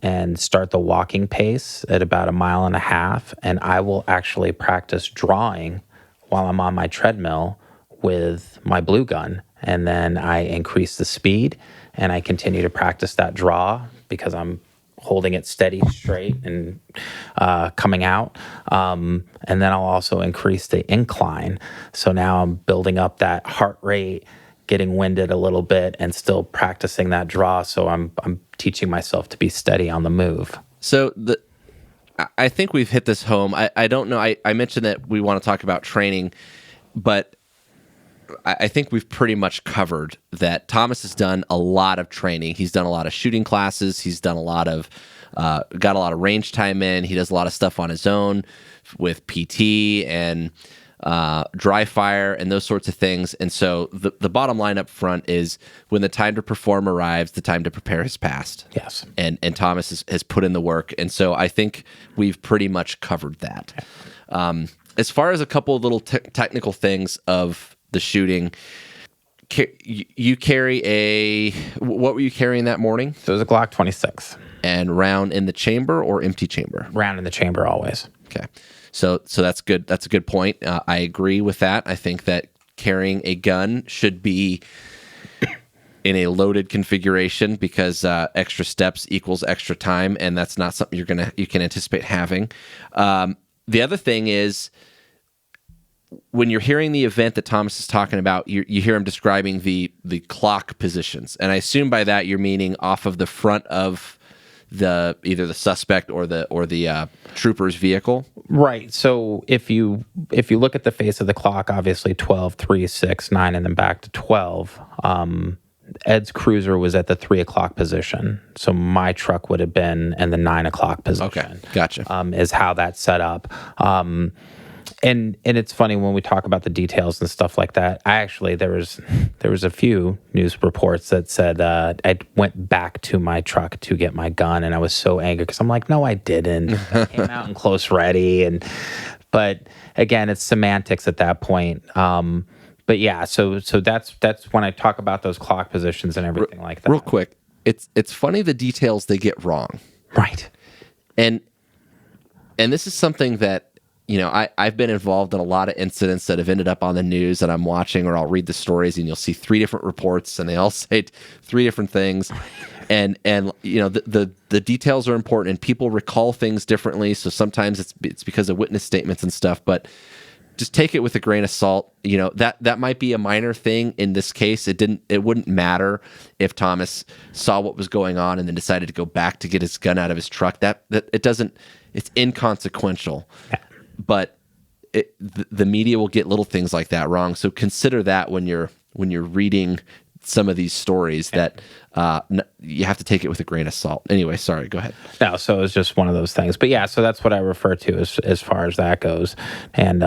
F: and start the walking pace at about 1.5 miles, and I will actually practice drawing while I'm on my treadmill with my blue gun. And then I increase the speed and I continue to practice that draw because I'm holding it steady, straight, and coming out. And then I'll also increase the incline. So now I'm building up that heart rate, getting winded a little bit, and still practicing that draw. So I'm teaching myself to be steady on the move.
E: So I think we've hit this home. I don't know. I mentioned that we want to talk about training, but I think we've pretty much covered that Thomas has done a lot of training. He's done a lot of shooting classes. He's done a lot of, got a lot of range time in. He does a lot of stuff on his own with PT and dry fire and those sorts of things. And so the bottom line up front is when the time to perform arrives, the time to prepare has passed.
F: Yes.
E: And Thomas has put in the work. And so I think we've pretty much covered that. As far as a couple of little technical things of the shooting, you carry what were you carrying that morning?
F: So it was a Glock 26.
E: And round in the chamber or empty chamber?
F: Round in the chamber always.
E: Okay. So that's good. That's a good point. I agree with that. I think that carrying a gun should be in a loaded configuration because extra steps equals extra time, and that's not something you can anticipate having. The other thing is, when you're hearing the event that Thomas is talking about, you hear him describing the clock positions, and I assume by that you're meaning off of the front of either the suspect or the trooper's vehicle. Right.
F: So if you look at the face of the clock, obviously 12, 3, 6, 9, and then back to 12. Ed's cruiser was at the 3 o'clock position, so my truck would have been in the 9 o'clock position.
E: Okay, gotcha.
F: Is how that's set up. And it's funny when we talk about the details and stuff like that. There was a few news reports that said I went back to my truck to get my gun, and I was so angry because I'm like, no, I didn't. I came out in close ready, but again, it's semantics at that point. But yeah, so that's when I talk about those clock positions and everything like that.
E: Real quick, it's funny the details they get wrong.
F: Right.
E: And this is something that, I've been involved in a lot of incidents that have ended up on the news that I'm watching, or I'll read the stories and you'll see 3 different reports and they all say 3 different things. And the details are important and people recall things differently. So sometimes it's because of witness statements and stuff, but just take it with a grain of salt. That might be a minor thing in this case. It wouldn't matter if Thomas saw what was going on and then decided to go back to get his gun out of his truck. It's inconsequential. But the media will get little things like that wrong. So consider that when you're reading some of these stories, that you have to take it with a grain of salt. Anyway, sorry, go ahead.
F: No, so it's just one of those things. But yeah, so that's what I refer to as far as that goes. And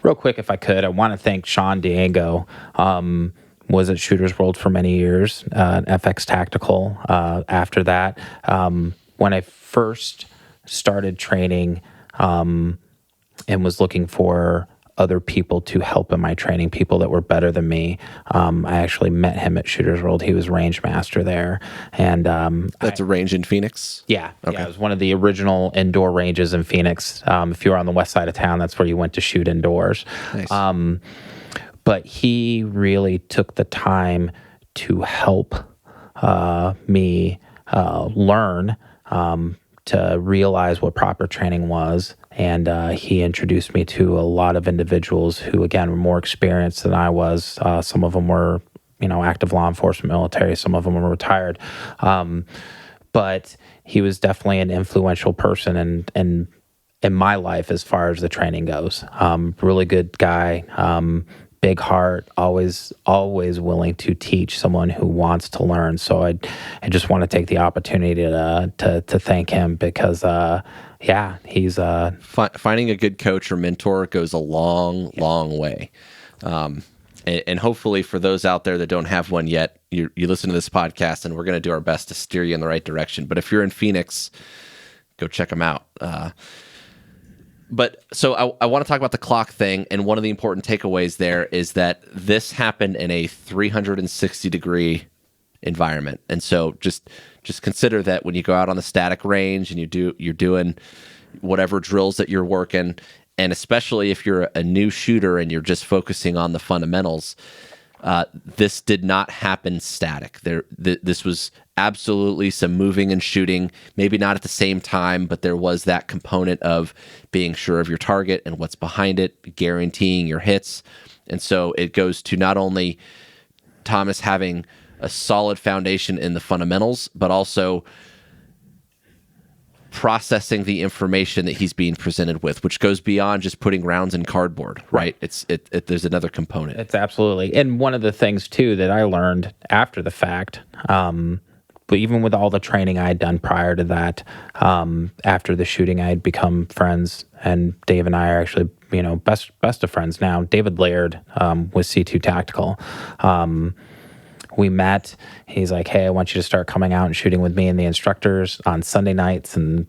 F: real quick, if I could, I want to thank Sean Diego. Was at Shooter's World for many years, FX Tactical. After that, when I first started training, and was looking for other people to help in my training, people that were better than me. I actually met him at Shooter's World. He was range master there. And
E: that's a range in Phoenix?
F: Yeah.
E: Okay.
F: Yeah, it was one of the original indoor ranges in Phoenix. If you were on the west side of town, that's where you went to shoot indoors.
E: Nice.
F: But he really took the time to help me learn to realize what proper training was. And he introduced me to a lot of individuals who, again, were more experienced than I was. Some of them were, active law enforcement, military. Some of them were retired. But he was definitely an influential person in my life as far as the training goes. Really good guy. big heart, always willing to teach someone who wants to learn. So I just want to take the opportunity to thank him because he's
E: Finding a good coach or mentor goes a long way. And hopefully for those out there that don't have one yet, you listen to this podcast and we're going to do our best to steer you in the right direction. But if you're in Phoenix, go check them out. But so I want to talk about the clock thing. And one of the important takeaways there is that this happened in a 360-degree environment. And so just consider that when you go out on the static range and you're doing whatever drills that you're working, and especially if you're a new shooter and you're just focusing on the fundamentals, this did not happen static. This was absolutely some moving and shooting, maybe not at the same time, but there was that component of being sure of your target and what's behind it, guaranteeing your hits. And so it goes to not only Thomas having a solid foundation in the fundamentals, but also processing the information that he's being presented with, which goes beyond just putting rounds in cardboard, right? There's another component.
F: It's absolutely. And one of the things too that I learned after the fact, but even with all the training I had done prior to that, after the shooting, I had become friends, and Dave and I are actually, best of friends now. David Laird was C2 Tactical. We met. He's like, "Hey, I want you to start coming out and shooting with me and the instructors on Sunday nights." And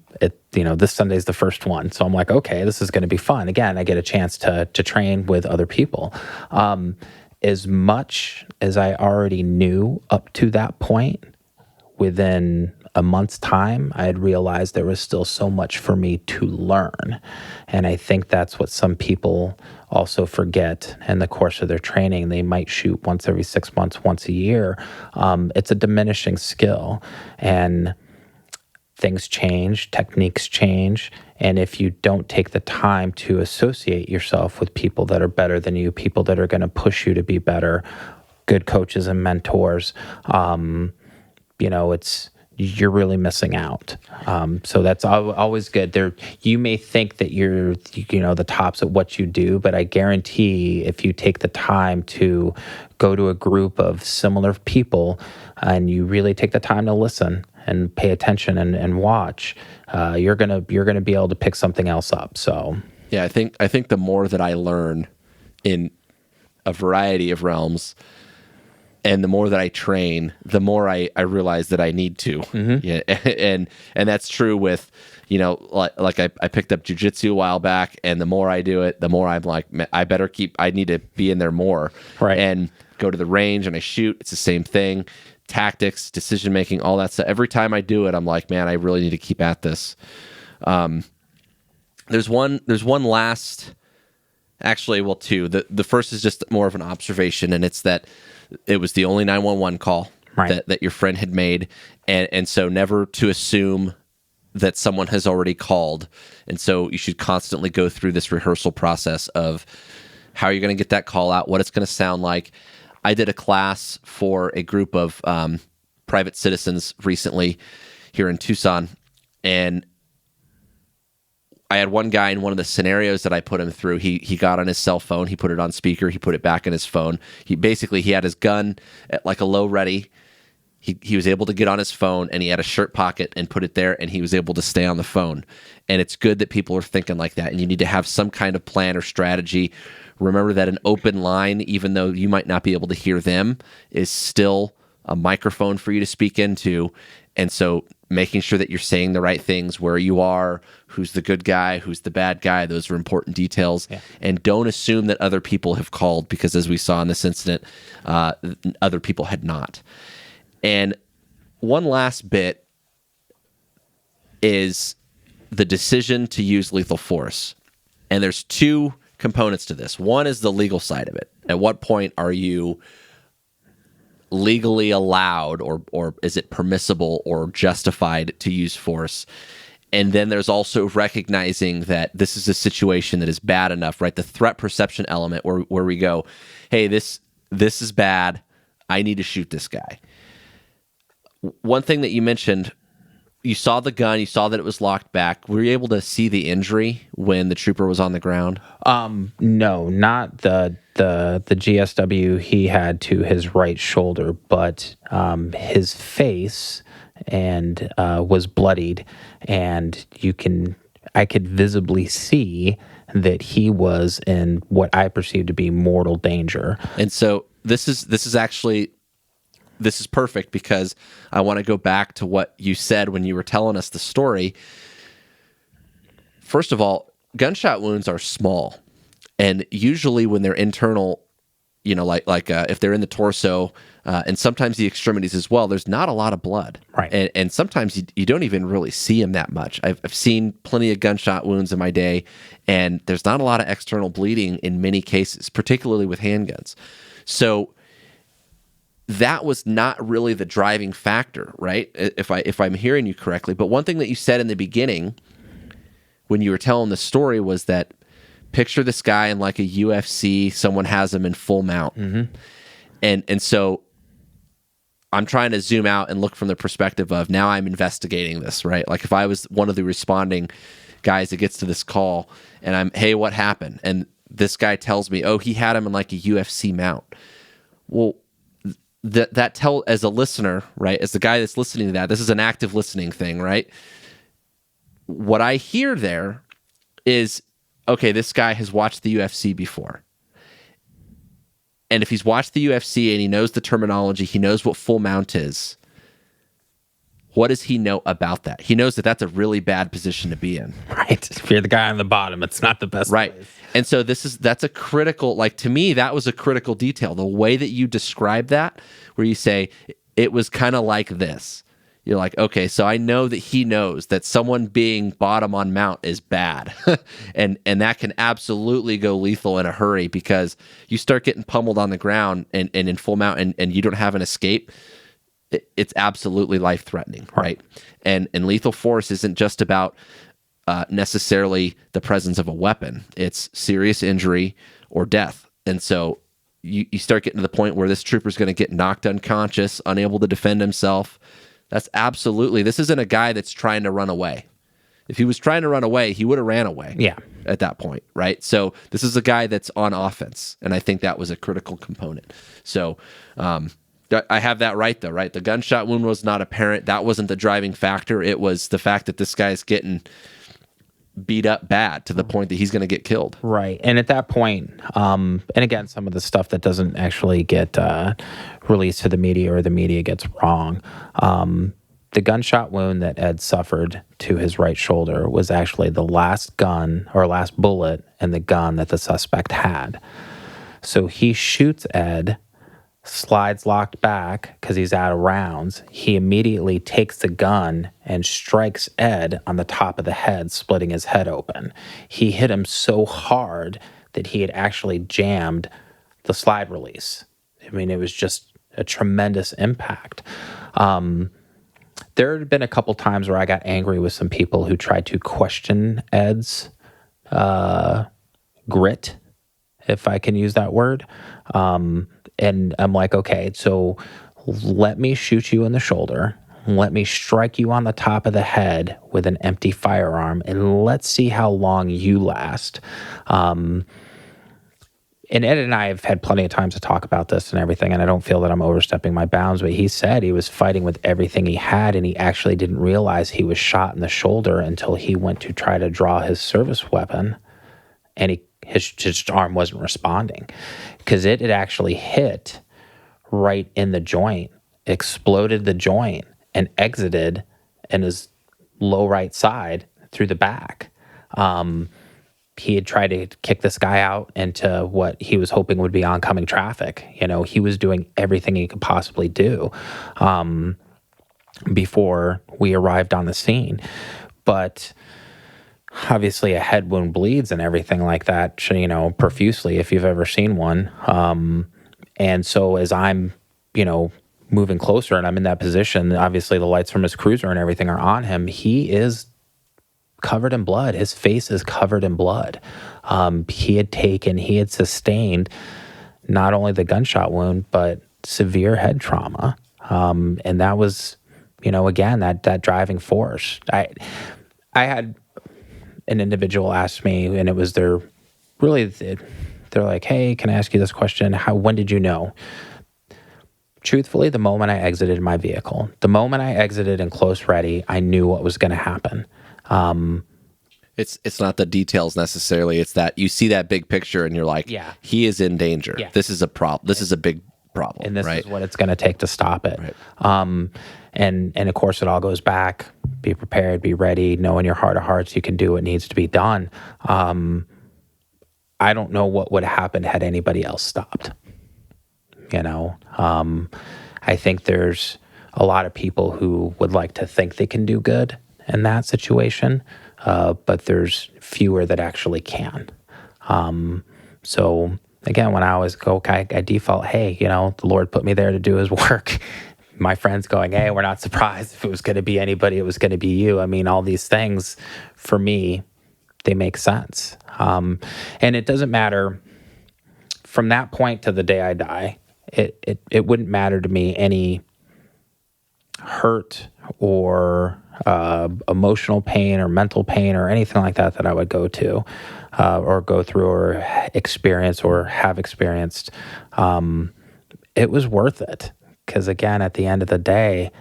F: this Sunday's the first one. So I'm like, okay, this is going to be fun. Again, I get a chance to train with other people. As much as I already knew up to that point, within a month's time, I had realized there was still so much for me to learn. And I think that's what some people also forget in the course of their training. They might shoot once every 6 months, once a year. It's a diminishing skill, and things change, techniques change. And if you don't take the time to associate yourself with people that are better than you, people that are going to push you to be better, good coaches and mentors, you're really missing out. So that's always good. You may think that you're, the tops at what you do, but I guarantee if you take the time to go to a group of similar people and you really take the time to listen and pay attention and watch, you're gonna be able to pick something else up. So
E: yeah, I think the more that I learn in a variety of realms, and the more that I train, the more I realize that I need to. Mm-hmm. Yeah, and that's true with, like I picked up jiu-jitsu a while back, and the more I do it, the more I'm like, I need to be in there more.
F: Right.
E: And go to the range and I shoot. It's the same thing. Tactics, decision making, all that stuff. Every time I do it, I'm like, man, I really need to keep at this. There's one last, actually, well, two. The first is just more of an observation, and it's that it was the only 911 call that your friend had made. And so never to assume that someone has already called. And so you should constantly go through this rehearsal process of how you're going to get that call out, what it's going to sound like. I did a class for a group of private citizens recently here in Tucson, and I had one guy in one of the scenarios that I put him through. He got on his cell phone, he put it on speaker, he put it back in his phone. He had his gun at like a low ready. He was able to get on his phone, and he had a shirt pocket and put it there, and he was able to stay on the phone. And it's good that people are thinking like that, and you need to have some kind of plan or strategy. Remember that an open line, even though you might not be able to hear them, is still a microphone for you to speak into. And so making sure that you're saying the right things, where you are, who's the good guy, who's the bad guy, those are important details. Yeah. And don't assume that other people have called, because as we saw in this incident, other people had not. And one last bit is the decision to use lethal force. And there's two components to this. One is the legal side of it. At what point are you legally allowed, or is it permissible or justified to use force? And then there's also recognizing that this is a situation that is bad enough, right? The threat perception element where we go, hey, this is bad. I need to shoot this guy. One thing that you mentioned, you saw the gun, you saw that it was locked back. Were you able to see the injury when the trooper was on the ground?
F: No, not the GSW he had to his right shoulder, but his face and was bloodied, and I could visibly see that he was in what I perceived to be mortal danger.
E: And so this is perfect, because I want to go back to what you said when you were telling us the story. First of all, gunshot wounds are small, and usually when they're internal, like if they're in the torso, and sometimes the extremities as well, there's not a lot of blood.
F: Right.
E: And sometimes you don't even really see them that much. I've seen plenty of gunshot wounds in my day, and there's not a lot of external bleeding in many cases, particularly with handguns. So that was not really the driving factor, right? If I'm hearing you correctly. But one thing that you said in the beginning when you were telling the story was that picture this guy in like a UFC, someone has him in full mount. Mm-hmm. And so I'm trying to zoom out and look from the perspective of, now I'm investigating this, right? Like if I was one of the responding guys that gets to this call and hey, what happened? And this guy tells me, oh, he had him in like a UFC mount. Well, that tell as a listener, right? As the guy that's listening to that, this is an active listening thing, right? What I hear there is, okay, this guy has watched the UFC before. And if he's watched the UFC and he knows the terminology, he knows what full mount is, what does he know about that? He knows that that's a really bad position to be in.
F: Right. If you're the guy on the bottom, it's not the best
E: right
F: place.
E: And so that's a critical, like, to me, that was a critical detail. The way that you describe that, where you say it was kind of like this. You're like, okay, so I know that he knows that someone being bottom on mount is bad. and that can absolutely go lethal in a hurry, because you start getting pummeled on the ground and in full mount and you don't have an escape. It's absolutely life-threatening, right? And lethal force isn't just about necessarily the presence of a weapon. It's serious injury or death. And so you start getting to the point where this trooper's going to get knocked unconscious, unable to defend himself. This isn't a guy that's trying to run away. If he was trying to run away, he would have ran away.
F: Yeah.
E: At that point, right? So this is a guy that's on offense, and I think that was a critical component. So I have that right, though, right? The gunshot wound was not apparent. That wasn't the driving factor. It was the fact that this guy's getting beat up bad to the point that he's going to get killed.
F: Right. And at that point, and again, some of the stuff that doesn't actually get released to the media, or the media gets wrong, the gunshot wound that Ed suffered to his right shoulder was actually the last bullet in the gun that the suspect had. So he shoots Ed, slides locked back because he's out of rounds. He immediately takes the gun and strikes Ed on the top of the head, splitting his head open. He hit him so hard that he had actually jammed the slide release. I mean, it was just a tremendous impact. There had been a couple times where I got angry with some people who tried to question Ed's grit, if I can use that word. And I'm like, okay, so let me shoot you in the shoulder. Let me strike you on the top of the head with an empty firearm, and let's see how long you last. And Ed and I have had plenty of times to talk about this and everything, and I don't feel that I'm overstepping my bounds, but he said he was fighting with everything he had, and he actually didn't realize he was shot in the shoulder until he went to try to draw his service weapon, and his arm wasn't responding, because it had actually hit right in the joint, exploded the joint, and exited in his low right side through the back. He had tried to kick this guy out into what he was hoping would be oncoming traffic. You know, he was doing everything he could possibly do before we arrived on the scene. But obviously a head wound bleeds and everything like that, you know, profusely, if you've ever seen one. And so as I'm, moving closer and I'm in that position, obviously the lights from his cruiser and everything are on him. He is covered in blood. His face is covered in blood. He had sustained not only the gunshot wound, but severe head trauma. And that was again, that driving force. I had an individual ask me, and it was they're like, hey, can I ask you this question? When did you know? Truthfully, the moment I exited my vehicle, the moment I exited in close ready, I knew what was going to happen.
E: It's not the details necessarily. It's that you see that big picture and you're like,
F: Yeah.
E: he is in danger.
F: Yeah.
E: This is a problem. This is a big problem.
F: And this
E: right?
F: is what it's going to take to stop it.
E: Right.
F: And of course, it all goes back. Be prepared, be ready, know in your heart of hearts you can do what needs to be done. I don't know what would have happened had anybody else stopped. I think there's a lot of people who would like to think they can do good in that situation, but there's fewer that actually can. So again, when I always go, I default, hey, the Lord put me there to do his work. My friends going, hey, we're not surprised if it was going to be anybody, it was going to be you. I mean, all these things for me, they make sense. And it doesn't matter from that point to the day I die. It wouldn't matter to me any hurt or emotional pain or mental pain or anything like that I would go to or go through or experience or have experienced. It was worth it because, again, at the end of the day,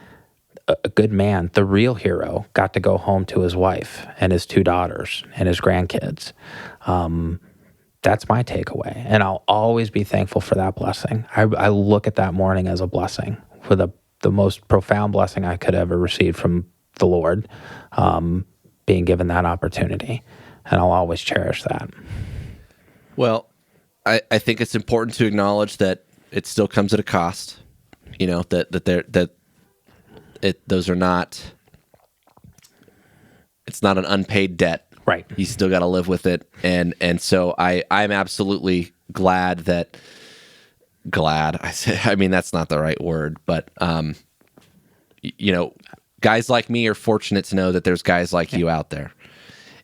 F: a good man, the real hero, got to go home to his wife and his 2 daughters and his grandkids. That's my takeaway. And I'll always be thankful for that blessing. I look at that morning as a blessing, for the most profound blessing I could ever receive from the Lord, being given that opportunity. And I'll always cherish that.
E: Well, I think it's important to acknowledge that it still comes at a cost. Those are not. It's not an unpaid debt.
F: Right.
E: You still got to live with it, and so I'm absolutely glad. I mean, that's not the right word, but guys like me are fortunate to know that there's guys like you out there,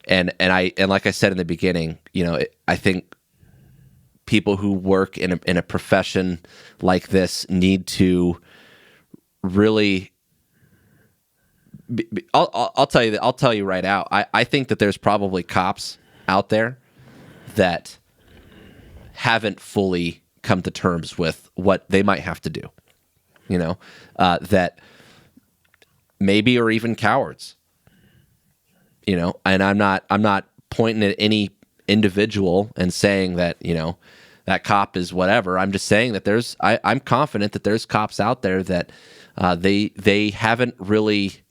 E: and like I said in the beginning, I think people who work in a profession like this need to really. I'll tell you that. I'll tell you right out. I think that there's probably cops out there that haven't fully come to terms with what they might have to do. That maybe are even cowards. And I'm not pointing at any individual and saying that that cop is whatever. I'm just saying that I'm confident that there's cops out there that they haven't really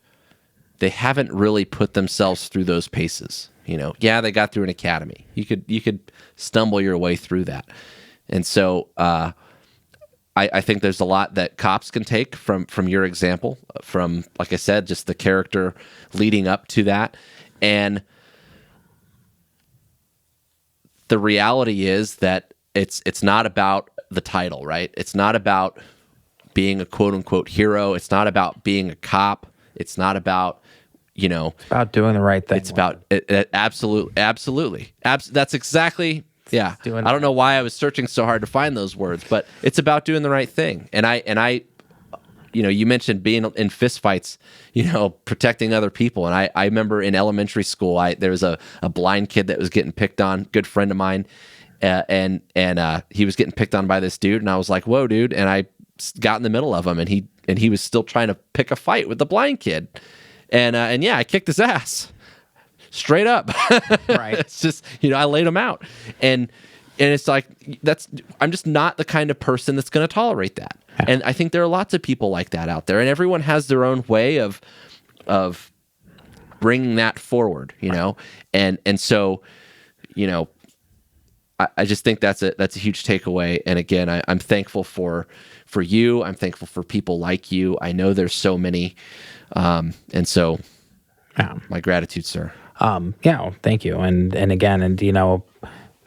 E: put themselves through those paces. Yeah, they got through an academy. You could stumble your way through that. And so I think there's a lot that cops can take from your example, from, like I said, just the character leading up to that. And the reality is that it's not about the title, right? It's not about being a quote unquote hero. It's not about being a cop. It's not about,
F: It's about doing the right thing.
E: It's about absolutely. That's exactly. Yeah. I don't know why I was searching so hard to find those words, but it's about doing the right thing. And I, you mentioned being in fistfights, protecting other people. And I remember in elementary school, there was a blind kid that was getting picked on, good friend of mine. And he was getting picked on by this dude. And I was like, whoa, dude. And I got in the middle of him, and he was still trying to pick a fight with the blind kid. And yeah, I kicked his ass straight up.
F: Right.
E: It's just, I laid him out. And it's like, I'm just not the kind of person that's going to tolerate that. Yeah. And I think there are lots of people like that out there, and everyone has their own way of bringing that forward,
F: Right.
E: And so, I just think that's a huge takeaway. And again, I'm thankful for you. I'm thankful for people like you. I know there's so many. And so my gratitude, sir.
F: Yeah, thank you. And again,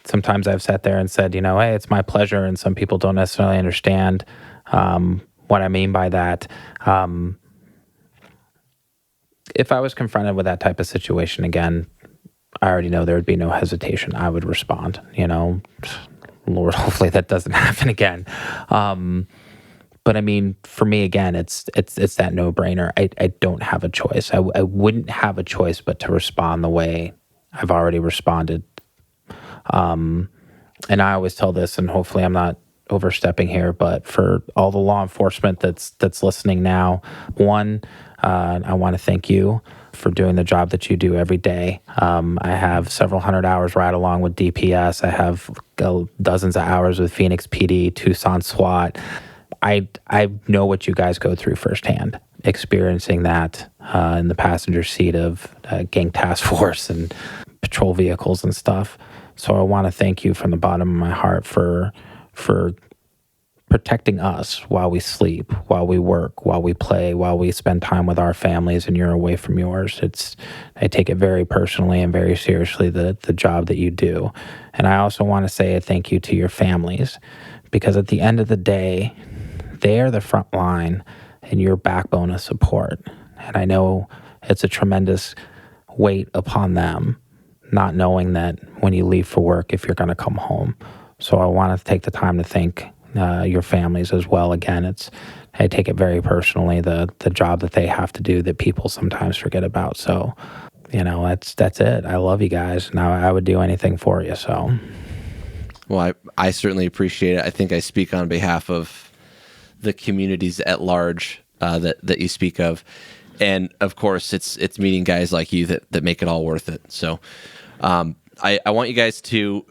F: sometimes I've sat there and said, hey, it's my pleasure. And some people don't necessarily understand, what I mean by that. If I was confronted with that type of situation again, I already know there would be no hesitation. I would respond, Lord, hopefully that doesn't happen again. But I mean, for me, again, it's that no-brainer. I don't have a choice. I wouldn't have a choice but to respond the way I've already responded. And I always tell this, and hopefully I'm not overstepping here, but for all the law enforcement that's listening now, one, I want to thank you for doing the job that you do every day. I have several hundred hours right along with DPS. I have dozens of hours with Phoenix PD, Tucson SWAT. I know what you guys go through firsthand, experiencing that in the passenger seat of gang task force and patrol vehicles and stuff. So I want to thank you from the bottom of my heart for protecting us while we sleep, while we work, while we play, while we spend time with our families and you're away from yours. I take it very personally and very seriously, the job that you do. And I also want to say a thank you to your families, because at the end of the day, they are the front line and your backbone of support. And I know it's a tremendous weight upon them, not knowing that when you leave for work, if you're going to come home. So I want to take the time to thank your families as well. Again, I take it very personally, the job that they have to do that people sometimes forget about. So, that's it. I love you guys. And I would do anything for you. So,
E: Well, I certainly appreciate it. I think I speak on behalf of the communities at large that you speak of. And of course, it's meeting guys like you that make it all worth it. So I want you guys to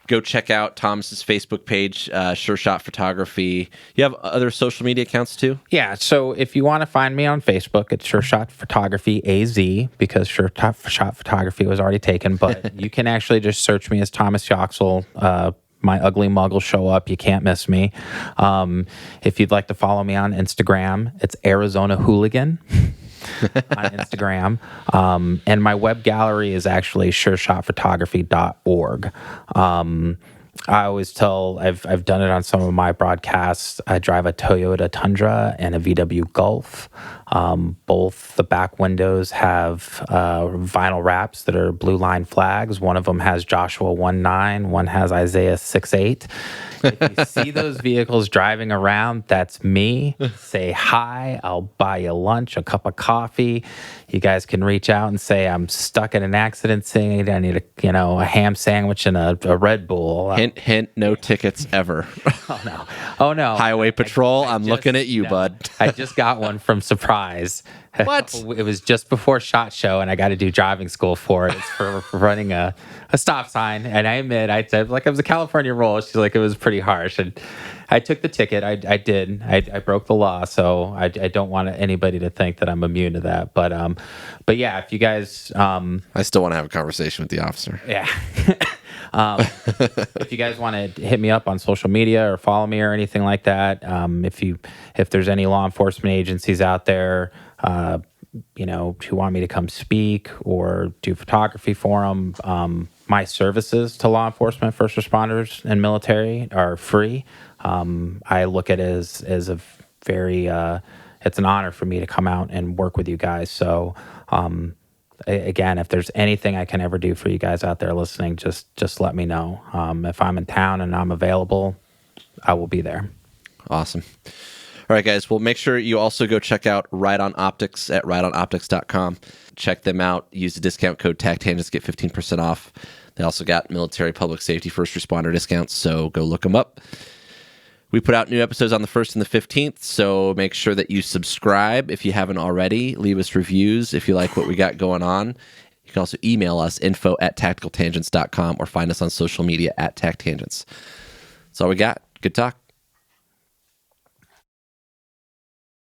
E: go check out Thomas's Facebook page, Sure Shot Photography. You have other social media accounts too?
F: Yeah, so if you want to find me on Facebook, it's Sure Shot Photography AZ, because Sure Shot Photography was already taken. But you can actually just search me as Thomas Yoxall. My ugly mug will show up. You can't miss me. If you'd like to follow me on Instagram, it's Arizona Hooligan on Instagram. And my web gallery is actually sureshotphotography.org. I always tell, I've done it on some of my broadcasts. I drive a Toyota Tundra and a VW Golf. Both the back windows have vinyl wraps that are blue line flags. One of them has Joshua 1:9. One has Isaiah 6:8. If you see those vehicles driving around, that's me. Say hi. I'll buy you lunch, a cup of coffee. You guys can reach out and say, I'm stuck in an accident scene. I need a ham sandwich and a Red Bull.
E: Hint, no tickets ever.
F: Oh, no.
E: Highway Patrol, I'm looking at you, bud.
F: I just got one from Surprise.
E: What?
F: It was just before SHOT Show, and I got to do driving school for it. It's for running a stop sign. And I admit, I said, it was a California rule. She's like, it was pretty harsh. And I took the ticket. I did. I broke the law, so I don't want anybody to think that I'm immune to that. But yeah, if you guys...
E: I still want to have a conversation with the officer.
F: Yeah. If you guys want to hit me up on social media or follow me or anything like that, if there's any law enforcement agencies out there, who want me to come speak or do photography for them, my services to law enforcement, first responders, and military are free. I look at it as a very, it's an honor for me to come out and work with you guys. So, again, if there's anything I can ever do for you guys out there listening, just let me know. If I'm in town and I'm available, I will be there.
E: Awesome. All right, guys. Well, make sure you also go check out Ride On Optics at rideonoptics.com. Check them out. Use the discount code TACTANGENTS to get 15% off. They also got military, public safety, first responder discounts, so go look them up. We put out new episodes on the 1st and the 15th, so make sure that you subscribe if you haven't already. Leave us reviews if you like what we got going on. You can also email us, info@tacticaltangents.com, or find us on social media @TacTangents. That's all we got. Good talk.